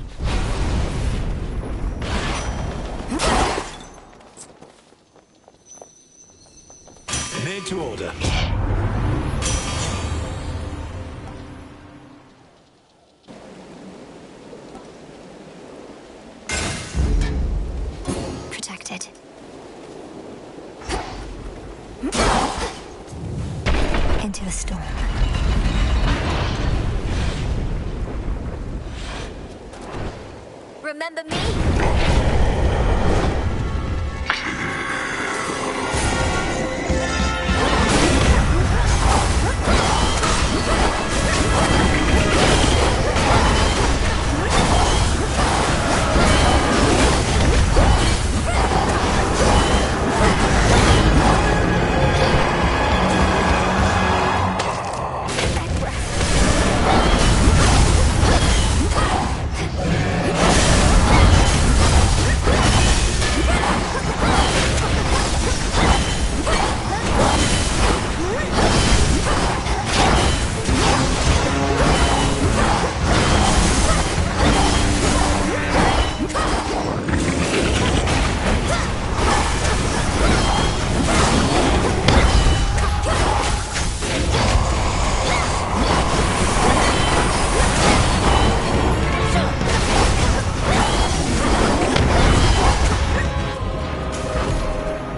Made to order. Protected. Into the storm. Remember me?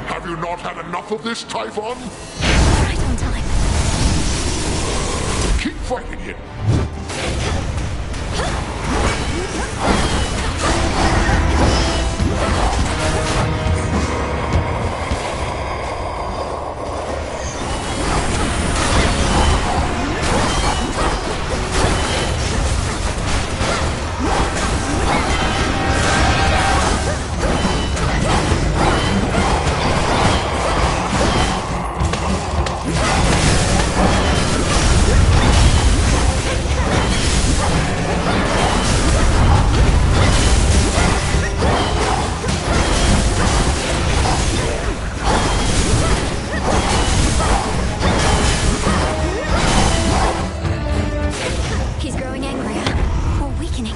Have you not had enough of this, Typhon? Right on time. Keep fighting him. He's growing angrier, or weakening.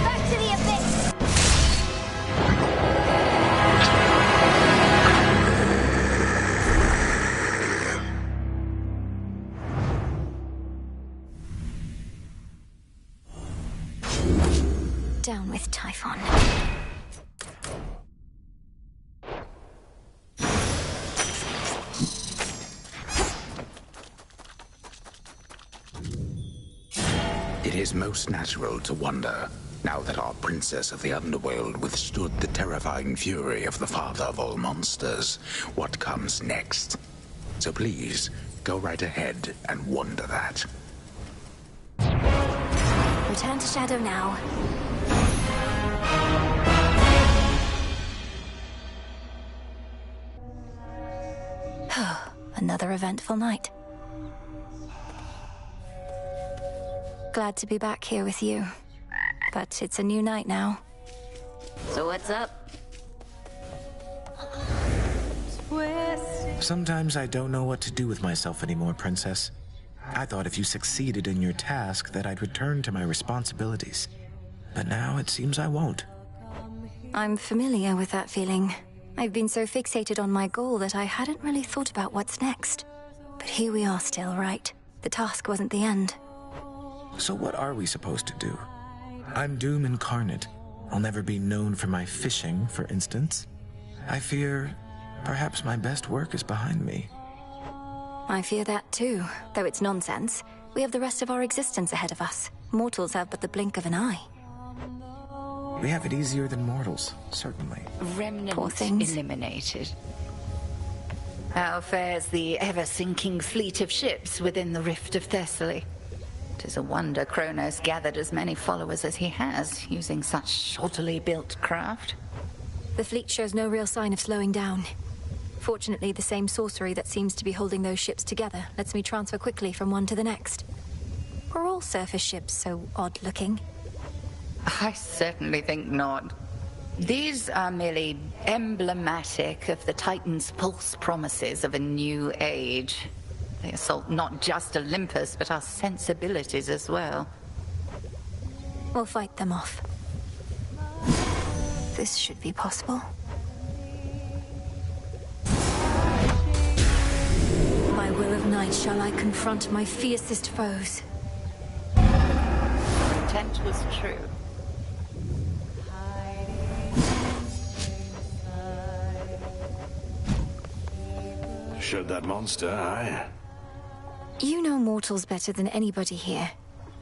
Back to the abyss! Down with Typhon. It is most natural to wonder, now that our princess of the underworld withstood the terrifying fury of the father of all monsters, what comes next. So please, go right ahead and wonder that. Return to Shadow now. Another eventful night. Glad to be back here with you. But it's a new night now. So what's up? Sometimes I don't know what to do with myself anymore, Princess. I thought if you succeeded in your task that I'd return to my responsibilities. But now it seems I won't. I'm familiar with that feeling. I've been so fixated on my goal that I hadn't really thought about what's next. But here we are still, right? The task wasn't the end. So what are we supposed to do? I'm Doom incarnate. I'll never be known for my fishing, for instance. I fear Perhaps my best work is behind me. I fear that too, though it's nonsense. We have the rest of our existence ahead of us. Mortals have but the blink of an eye. We have it easier than mortals, certainly. Remnant eliminated. How fares the ever-sinking fleet of ships within the Rift of Thessaly? 'Tis a wonder Kronos gathered as many followers as he has, using such shoddily built craft. The fleet shows no real sign of slowing down. Fortunately, the same sorcery that seems to be holding those ships together lets me transfer quickly from one to the next. Are all surface ships so odd-looking? I certainly think not. These are merely emblematic of the Titan's false promises of a new age. They assault not just Olympus, but our sensibilities as well. We'll fight them off. This should be possible. By will of night shall I confront my fiercest foes. Intent was true. Showed that monster, aye? You know mortals better than anybody here.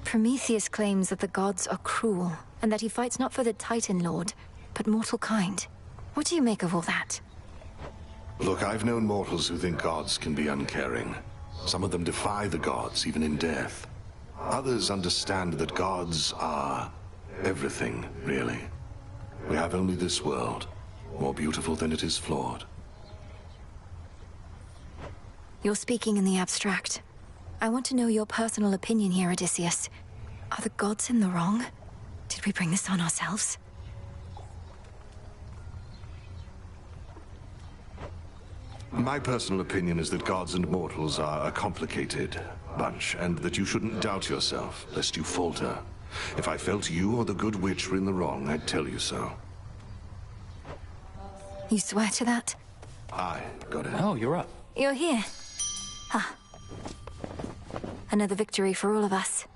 Prometheus claims that the gods are cruel, and that he fights not for the Titan Lord, but mortal kind. What do you make of all that? Look, I've known mortals who think gods can be uncaring. Some of them defy the gods, even in death. Others understand that gods are everything, really. We have only this world, more beautiful than it is flawed. You're speaking in the abstract. I want to know your personal opinion here, Odysseus. Are the gods in the wrong? Did we bring this on ourselves? My personal opinion is that gods and mortals are a complicated bunch, and that you shouldn't doubt yourself, lest you falter. If I felt you or the good witch were in the wrong, I'd tell you so. You swear to that? Aye, got it. Oh, you're up. You're here. Ah. Another victory for all of us.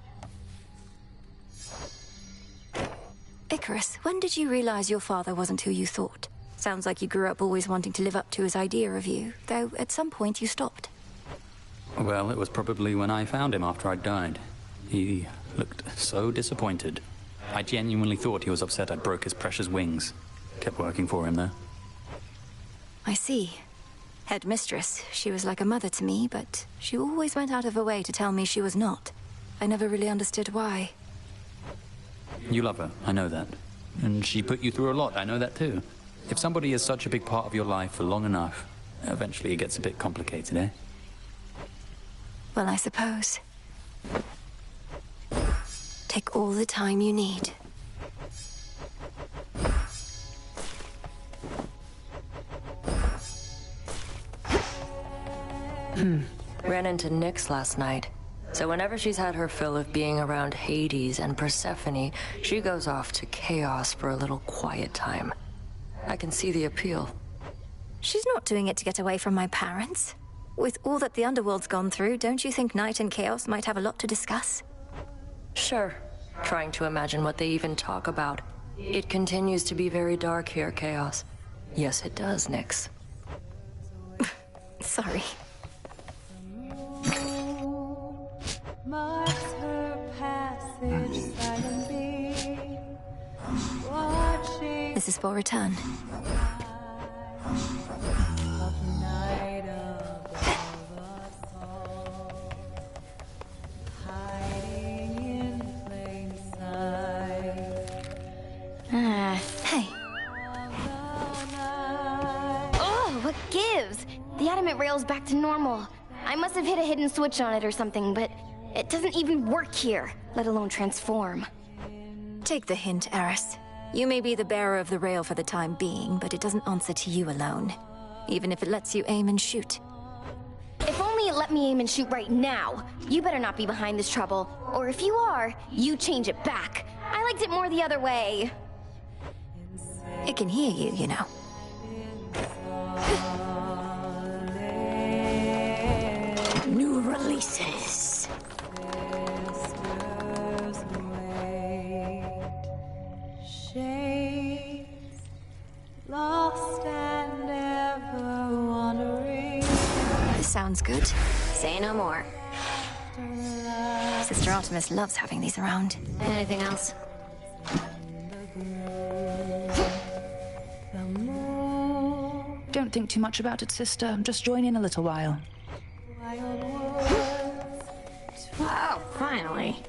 Icarus, when did you realize your father wasn't who you thought? Sounds like you grew up always wanting to live up to his idea of you, though at some point you stopped. Well, it was probably when I found him after I'd died. He looked so disappointed. I genuinely thought he was upset I'd broke his precious wings. Kept working for him, though. I see. Headmistress, she was like a mother to me, but she always went out of her way to tell me she was not. I never really understood why. You love her, I know that. And she put you through a lot, I know that too. If somebody is such a big part of your life for long enough, eventually it gets a bit complicated, eh? Well, I suppose. Take all the time you need. Ran into Nyx last night. So whenever she's had her fill of being around Hades and Persephone, she goes off to Chaos for a little quiet time. I can see the appeal. She's not doing it to get away from my parents. With all that the Underworld's gone through, don't you think Night and Chaos might have a lot to discuss? Sure. Trying to imagine what they even talk about. It continues to be very dark here, Chaos. Yes, it does, Nyx. Sorry. Marks her passage silently, watching This is for return. of night above us all, hiding in plain sight. Hey. Oh, what gives? The adamant rail's back to normal. I must have hit a hidden switch on it or something, but it doesn't even work here, let alone transform. Take the hint, Eris. You may be the bearer of the rail for the time being, but it doesn't answer to you alone. Even if it lets you aim and shoot. If only it let me aim and shoot right now. You better not be behind this trouble. Or if you are, you change it back. I liked it more the other way. It can hear you, you know. New releases. Shades lost and ever sounds good. Say no more. Sister Artemis loves having these around. Anything else? Don't think too much about it, sister. Just join in a little while. Oh, finally.